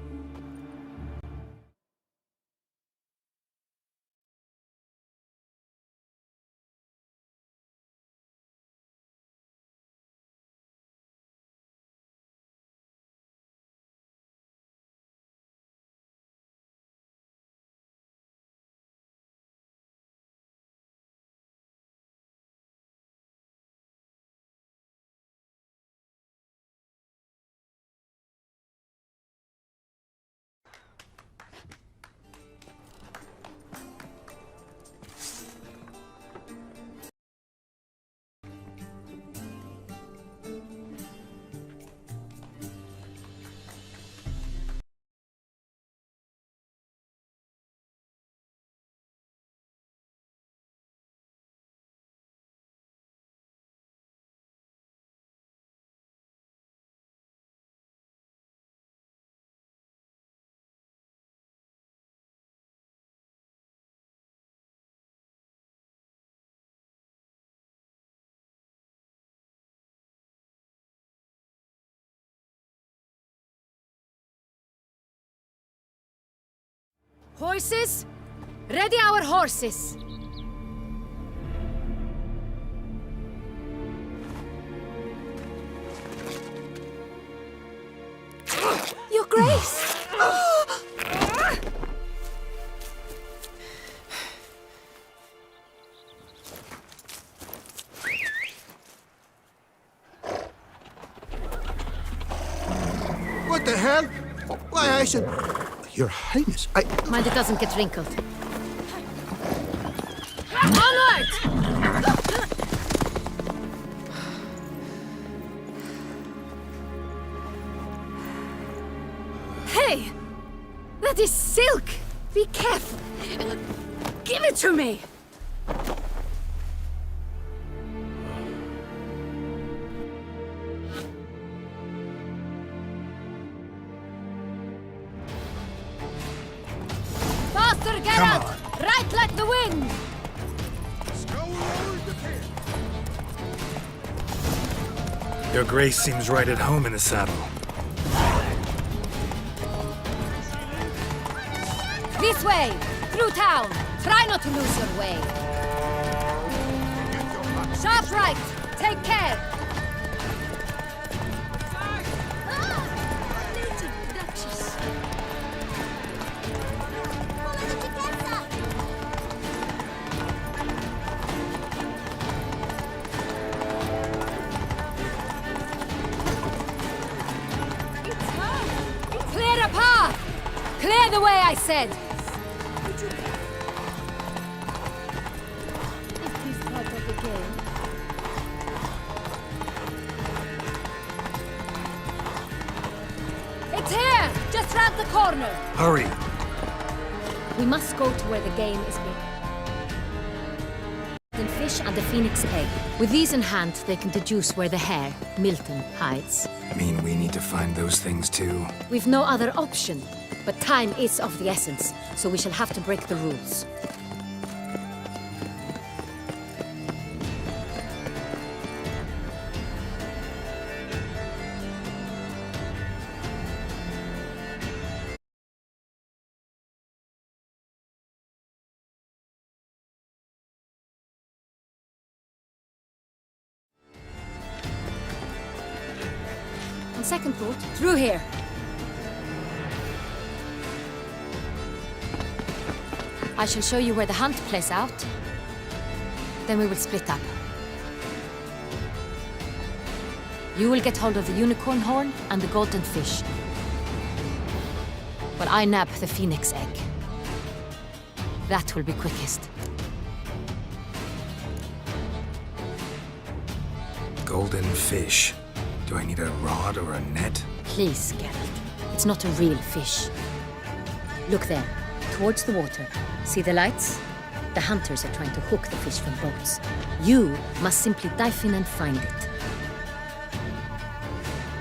Horses? Ready our horses! Your Grace! What the hell? Why, I said... Your Highness, Mind it doesn't get wrinkled. Onward! Hey! That is silk! Be careful! Give it to me! Come on. Right like the wind! Your Grace seems right at home in the saddle. This way! Through town! Try not to lose your way! Sharp right! Take care! Clear a path! Clear the way, I said! It is part of the game. It's here! Just round the corner! Hurry! We must go to where the game is big. The fish and the phoenix egg. With these in hand, they can deduce where the hare, Milton, hides. Mean we need to find those things too? We've no other option. But time is of the essence, so we shall have to break the rules. On second thought, through here. I shall show you where the hunt plays out. Then we will split up. You will get hold of the unicorn horn and the golden fish, while I nab the phoenix egg. That will be quickest. Golden fish. Do I need a rod or a net? Please, Geralt. It's not a real fish. Look there, towards the water. See the lights? The hunters are trying to hook the fish from boats. You must simply dive in and find it.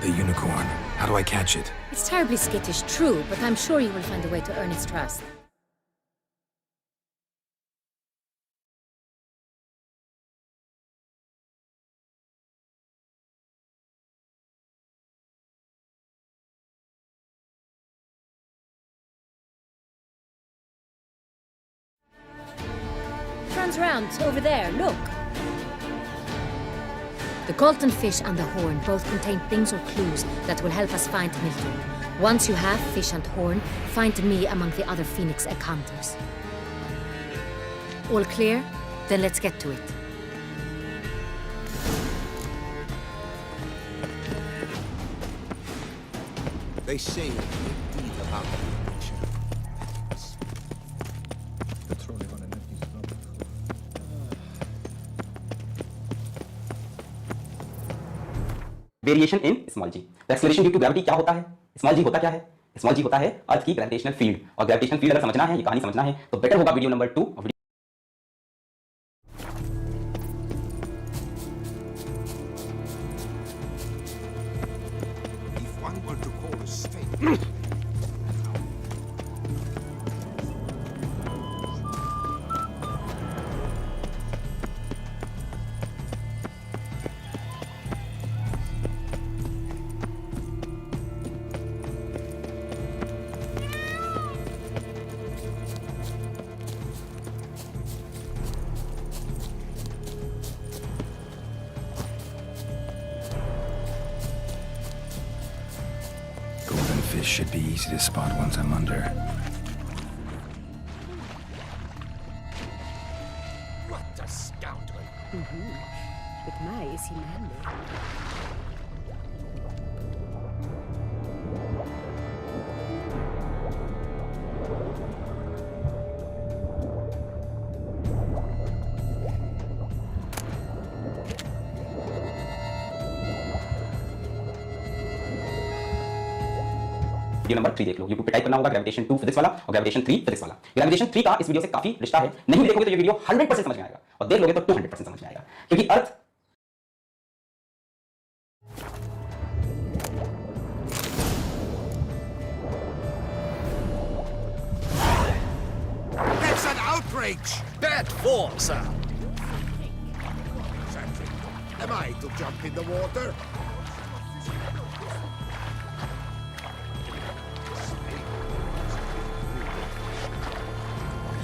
The unicorn. How do I catch it? It's terribly skittish, true, but I'm sure you will find a way to earn its trust. Turns around, over there, look. The golden fish and the horn both contain things or clues that will help us find Mildred. Once you have fish and horn, find me among the other phoenix egg hunters. All clear? Then let's get to it. They say a great deal about you. Variation in small g. The acceleration due to gravity क्या होता है? Small जी होता क्या है? Small जी होता है अर्थ की gravitational field, और ग्रेविटेशनल फील्ड अगर समझना है, ये कहानी समझना है, तो बेटर होगा video number 2। Fish should be easy to spot once I'm under. What a scoundrel! But my, is he manly? Video number 3 देख लो। यूट्यूब पे टाइप करना होगा ग्रेविटेशन 2 फिजिक्स वाला और ग्रेविटेशन 3 फिजिक्स वाला। ग्रेविटेशन 3 का इस वीडियो से काफी रिश्ता है। नहीं देखोगे तो ये वीडियो 100% समझ में आएगा, और देख लोगे तो 200% समझ में आएगा, क्योंकि अर्थ That's an outrage! Bad form, sir. Am I to jump in the water?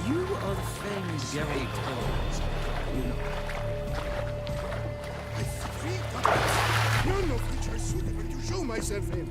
You are the famed Geralt of, you know. I think none of which are suitable to show myself in.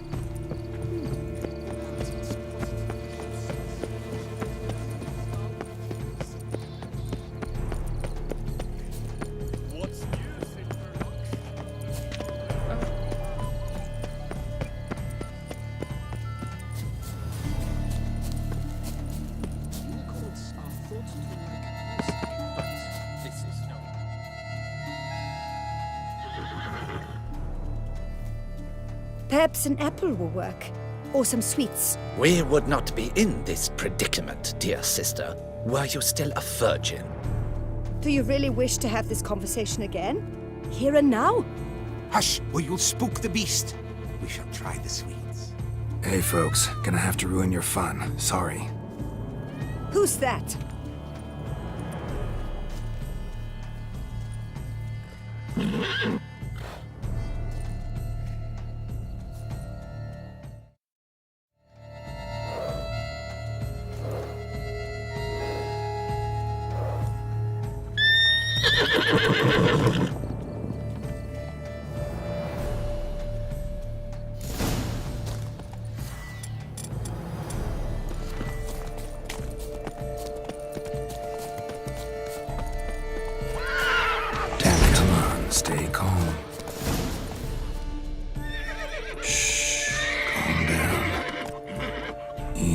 Perhaps an apple will work. Or some sweets. We would not be in this predicament, dear sister, were you still a virgin. Do you really wish to have this conversation again? Here and now? Hush, or you'll spook the beast. We shall try the sweets. Hey folks, gonna have to ruin your fun. Sorry. Who's that?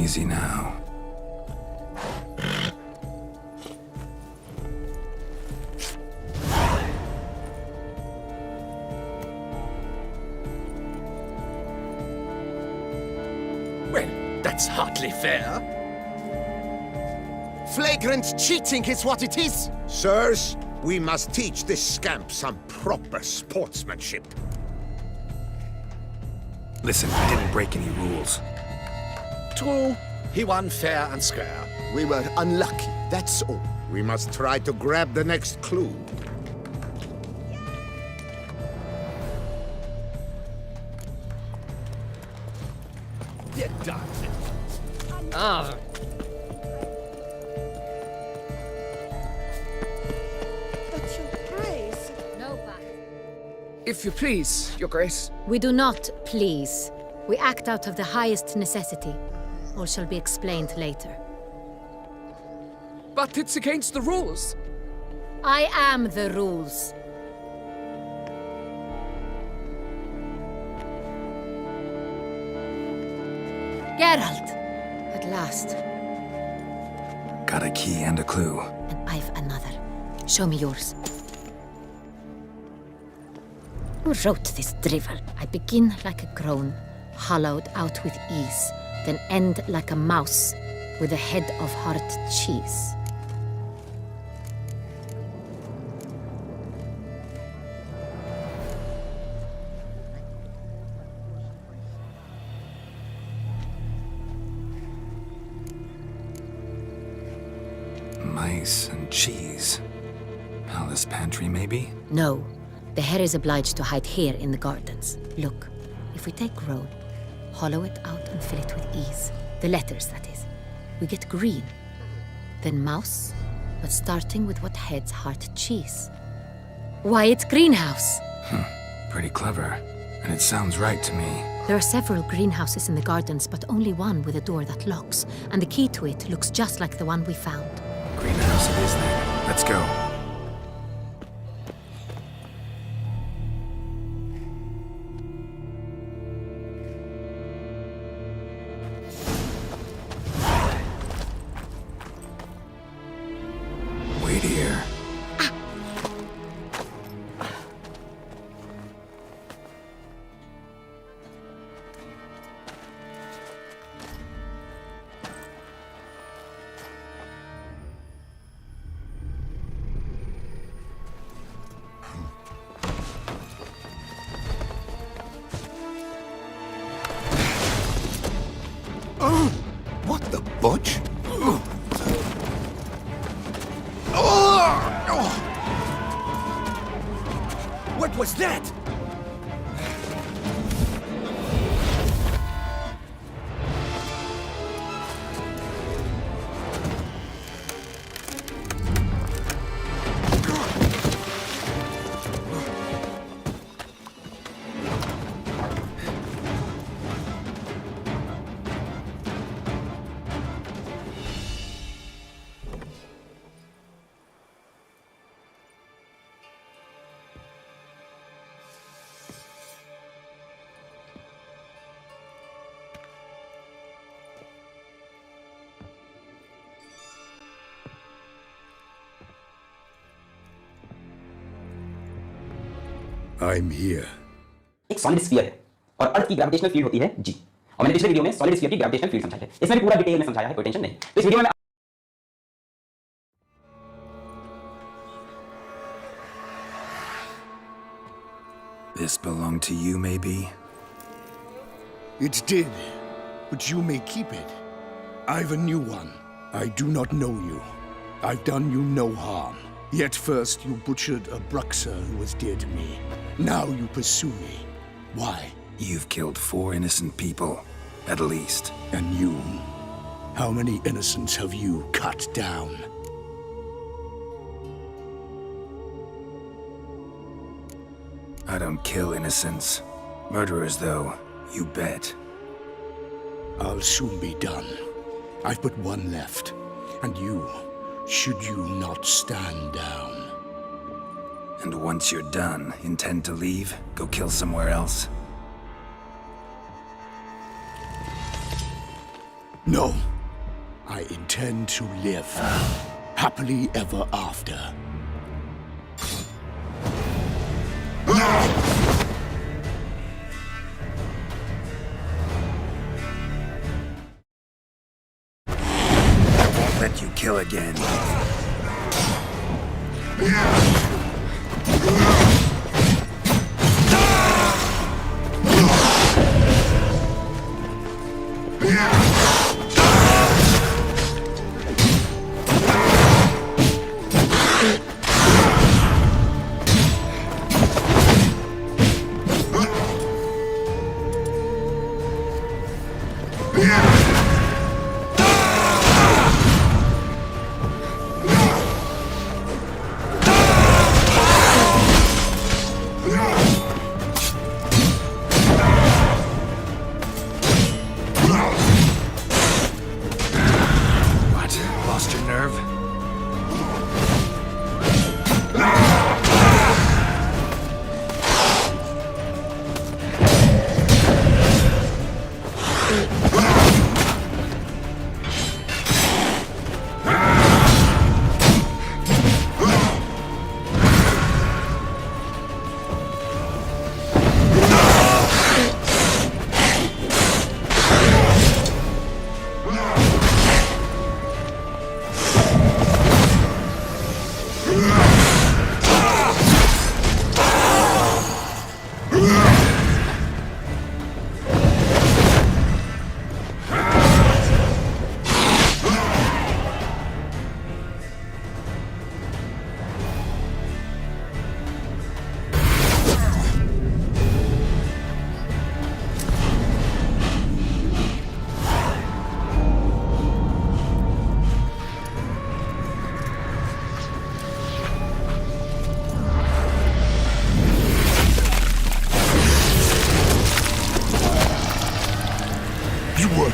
Easy now. Well, that's hardly fair. Flagrant cheating is what it is. Sirs, we must teach this scamp some proper sportsmanship. Listen, I didn't break any rules. True, he won fair and square. We were unlucky, that's all. We must try to grab the next clue. Get done. Ah. But your grace. No, Pat. If you please, Your Grace. We do not please. We act out of the highest necessity. All shall be explained later. But it's against the rules. I am the rules. Geralt! At last. Got a key and a clue. And I've another. Show me yours. Who wrote this drivel? I begin like a groan, hollowed out with ease, then end like a mouse, with a head of hard cheese. Mice and cheese. Palace pantry, maybe? No. The hare is obliged to hide here in the gardens. Look, if we take roll, hollow it out and fill it with ease. The letters, that is. We get green. Then mouse, but starting with what heads heart cheese. Why, it's greenhouse! Pretty clever. And it sounds right to me. There are several greenhouses in the gardens, but only one with a door that locks. And the key to it looks just like the one we found. Greenhouse it is then. Let's go. Wait here. What the butch? What was that? I'm here. एक solid sphere है और अर्थ की gravitational field होती है जी। और मैंने पिछले video में सॉलिड स्फीयर की ग्रेविटेशनल फील्ड समझाई है। इसमें भी पूरा डिटेल में समझाया है, कोई टेंशन नहीं। तो इस वीडियो में This belonged to you, maybe? It did, but you may keep it. I've a new one. I do not know you. I've done you no harm. Yet first you butchered a Bruxer who was dear to me. Now you pursue me. Why? You've killed 4 innocent people, at least. And you? How many innocents have you cut down? I don't kill innocents. Murderers, though, you bet. I'll soon be done. I've but one left. And you, should you not stand down. And once you're done, intend to leave? Go kill somewhere else? No. I intend to live happily ever after. I won't let you kill again. Lost your nerve?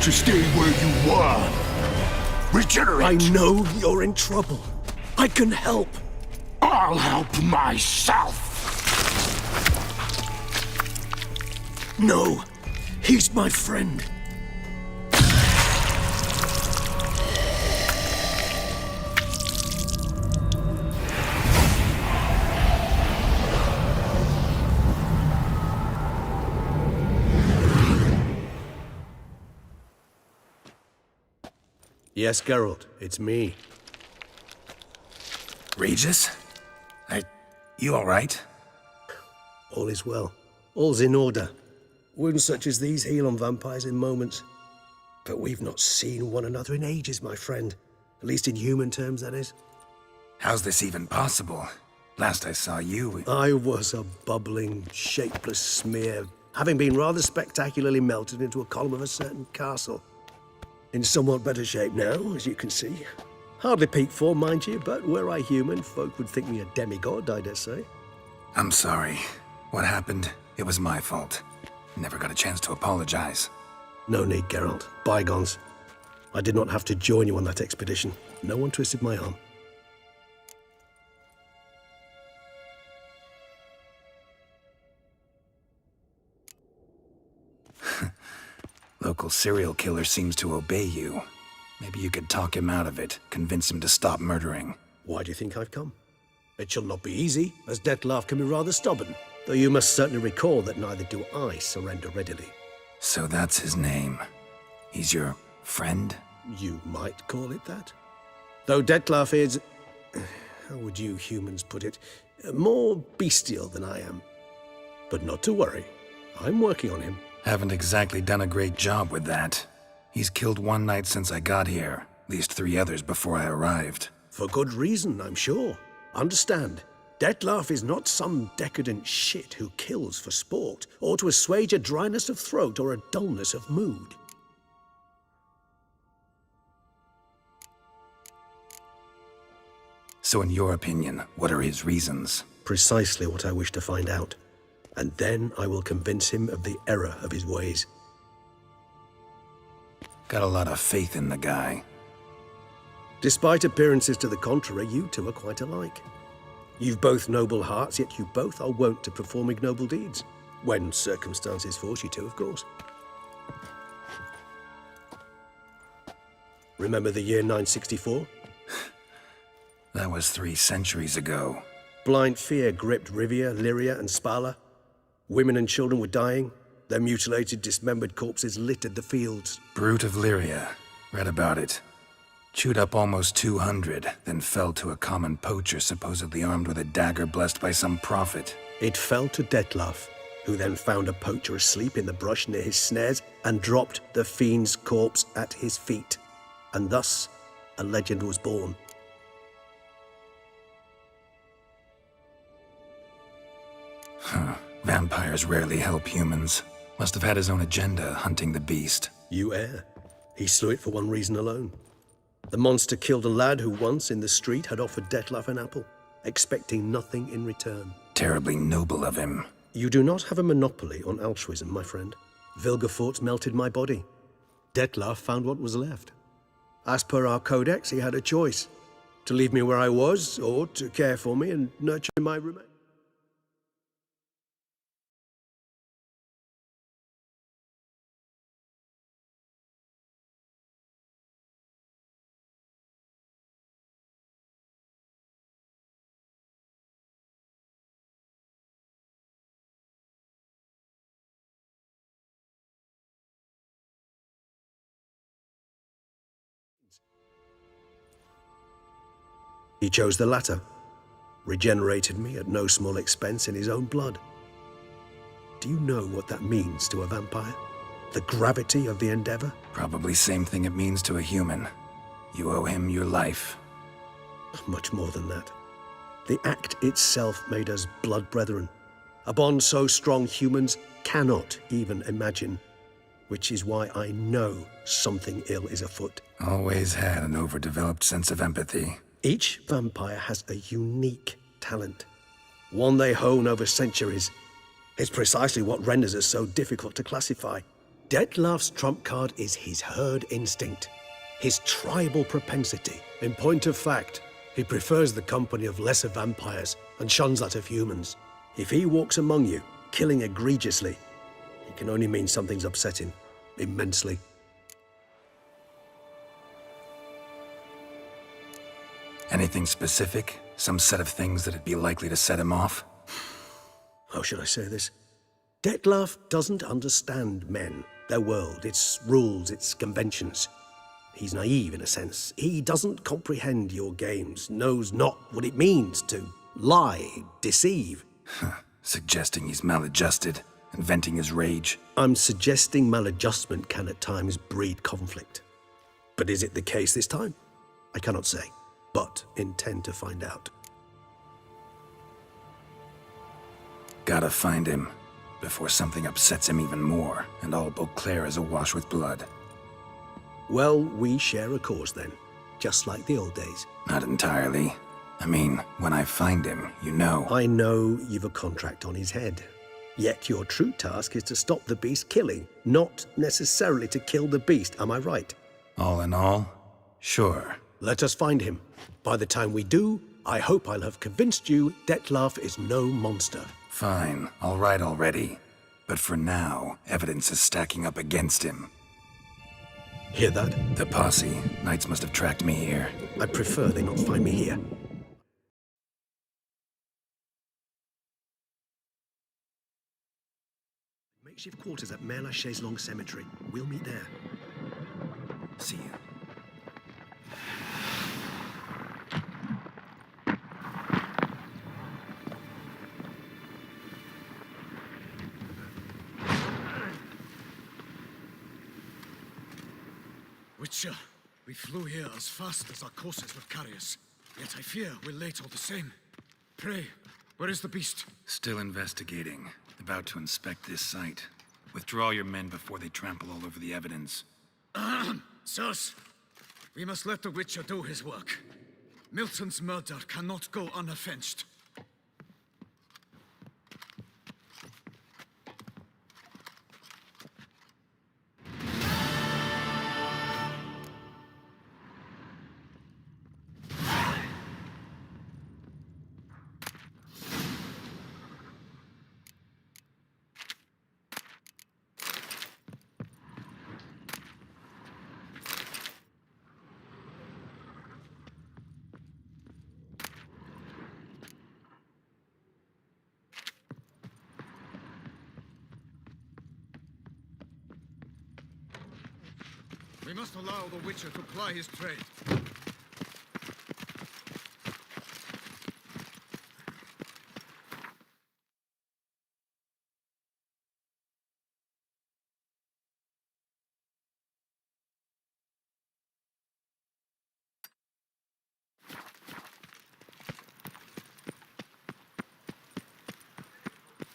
To stay where you were. Regenerate. I know you're in trouble. I can help. I'll help myself. No, he's my friend. Yes, Geralt, it's me. Regis? You all right? All is well. All's in order. Wounds such as these heal on vampires in moments. But we've not seen one another in ages, my friend. At least in human terms, that is. How's this even possible? Last I saw you... I was a bubbling, shapeless smear, having been rather spectacularly melted into a column of a certain castle. In somewhat better shape now, as you can see. Hardly peak form, mind you, but were I human, folk would think me a demigod, I dare say. I'm sorry. What happened? It was my fault. Never got a chance to apologize. No need, Geralt. Bygones. I did not have to join you on that expedition. No one twisted my arm. Local serial killer seems to obey you. Maybe you could talk him out of it, convince him to stop murdering. Why do you think I've come? It shall not be easy, as Dettlaff can be rather stubborn, though you must certainly recall that neither do I surrender readily. So that's his name. He's your friend? You might call it that. Though Dettlaff is, how would you humans put it, more bestial than I am. But not to worry, I'm working on him. Haven't exactly done a great job with that. He's killed one knight since I got here, at least 3 others before I arrived. For good reason, I'm sure. Understand, Dettlaff is not some decadent shit who kills for sport, or to assuage a dryness of throat or a dullness of mood. So in your opinion, what are his reasons? Precisely what I wish to find out. And then I will convince him of the error of his ways. Got a lot of faith in the guy. Despite appearances to the contrary, you two are quite alike. You've both noble hearts, yet you both are wont to perform ignoble deeds. When circumstances force you to, of course. Remember the year 964? That was 3 centuries ago. Blind fear gripped Rivia, Lyria, and Spala. Women and children were dying. Their mutilated, dismembered corpses littered the fields. Brute of Lyria. Read about it. Chewed up almost 200, then fell to a common poacher supposedly armed with a dagger blessed by some prophet. It fell to Detlaf, who then found a poacher asleep in the brush near his snares and dropped the fiend's corpse at his feet. And thus, a legend was born. Vampires rarely help humans. Must have had his own agenda, hunting the beast. You err. He slew it for one reason alone. The monster killed a lad who once, in the street, had offered Detlaf an apple, expecting nothing in return. Terribly noble of him. You do not have a monopoly on altruism, my friend. Vilgefortz melted my body. Detlaf found what was left. As per our codex, he had a choice. To leave me where I was, or to care for me and nurture my remains. He chose the latter, regenerated me at no small expense in his own blood. Do you know what that means to a vampire? The gravity of the endeavor? Probably same thing it means to a human. You owe him your life. Much more than that. The act itself made us blood brethren, a bond so strong humans cannot even imagine, which is why I know something ill is afoot. Always had an overdeveloped sense of empathy. Each vampire has a unique talent, one they hone over centuries. It's precisely what renders us so difficult to classify. Detlaf's trump card is his herd instinct, his tribal propensity. In point of fact, he prefers the company of lesser vampires and shuns that of humans. If he walks among you, killing egregiously, it can only mean something's upset him immensely. Anything specific? Some set of things that'd be likely to set him off? How should I say this? Detlaf doesn't understand men, their world, its rules, its conventions. He's naive in a sense. He doesn't comprehend your games, knows not what it means to lie, deceive. Suggesting he's maladjusted and venting his rage. I'm suggesting maladjustment can at times breed conflict. But is it the case this time? I cannot say, but intend to find out. Gotta find him before something upsets him even more and all Beauclair is awash with blood. Well, we share a cause then, just like the old days. Not entirely. I mean, when I find him, you know. I know you've a contract on his head. Yet your true task is to stop the beast killing, not necessarily to kill the beast, am I right? All in all, sure. Let us find him. By the time we do, I hope I'll have convinced you Detlaf is no monster. Fine, all right already. But for now, evidence is stacking up against him. Hear that? The posse. Knights must have tracked me here. I'd prefer they not find me here. Makeshift quarters at Mère Lachaise Long Cemetery. We'll meet there. See you. Witcher, we flew here as fast as our courses would carry us. Yet I fear we're late all the same. Pray, where is the beast? Still investigating. About to inspect this site. Withdraw your men before they trample all over the evidence. Sirs, we must let the Witcher do his work. Milton's murder cannot go unavenged. We must allow the Witcher to ply his trade.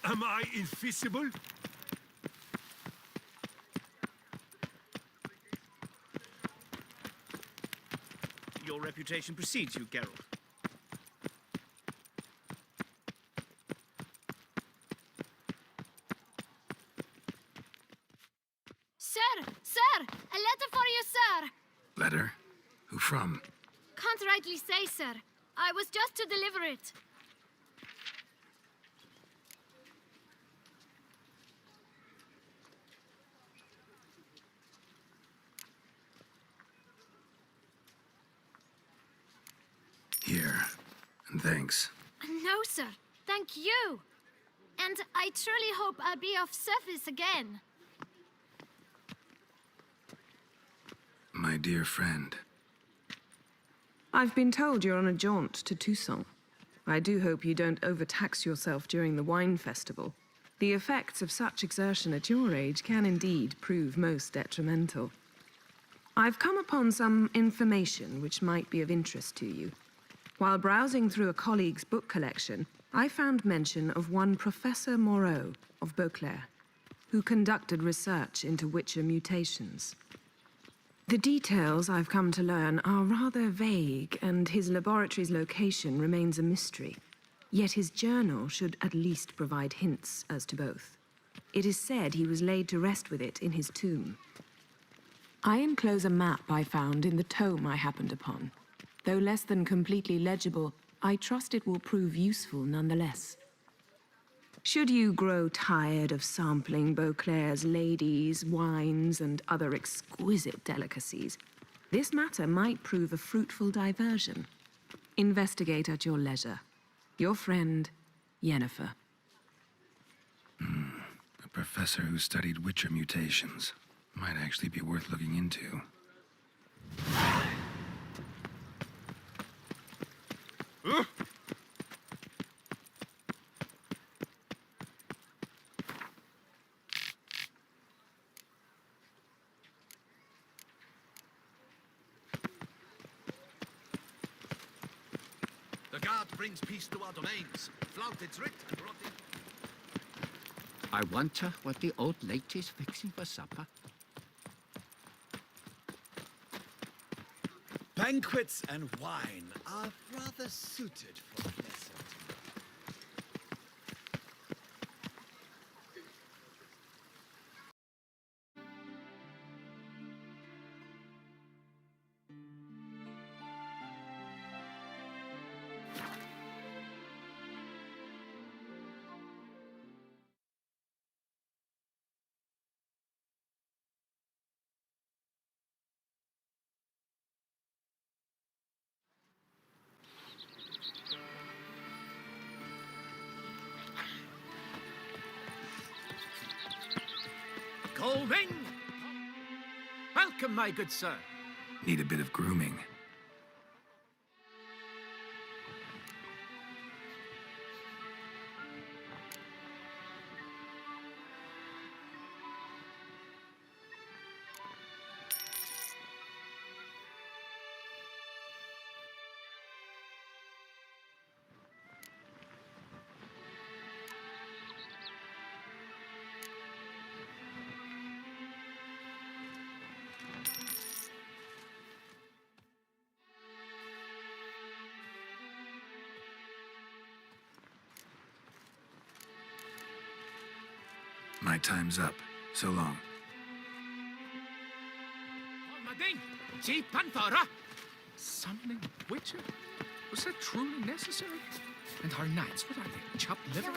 Am I invisible? Your reputation precedes you, Geralt. Sir! Sir! A letter for you, sir! Letter? Who from? Can't rightly say, sir. I was just to deliver it. Here. And thanks. No, sir. Thank you. And I truly hope I'll be of service again. My dear friend. I've been told you're on a jaunt to Toussaint. I do hope you don't overtax yourself during the wine festival. The effects of such exertion at your age can indeed prove most detrimental. I've come upon some information which might be of interest to you. While browsing through a colleague's book collection, I found mention of one Professor Moreau of Beauclair, who conducted research into Witcher mutations. The details I've come to learn are rather vague, and his laboratory's location remains a mystery. Yet his journal should at least provide hints as to both. It is said he was laid to rest with it in his tomb. I enclose a map I found in the tome I happened upon. Though less than completely legible, I trust it will prove useful nonetheless. Should you grow tired of sampling Beauclair's ladies, wines, and other exquisite delicacies, this matter might prove a fruitful diversion. Investigate at your leisure. Your friend, Yennefer. A professor who studied Witcher mutations. Might actually be worth looking into. The guard brings peace to our domains. Flout its writ and rot in. I wonder what the old lady's fixing for supper. Banquets and wine are rather suited for pleasant. Colvin! Welcome, my good sir. Need a bit of grooming. My time's up. So long. Mading, Chief Panthara! Summoning a Witcher? Was that truly necessary? And our knights, what are they, chopped liver?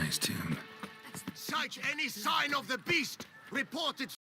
Nice tune. Sight any sign of the beast, report it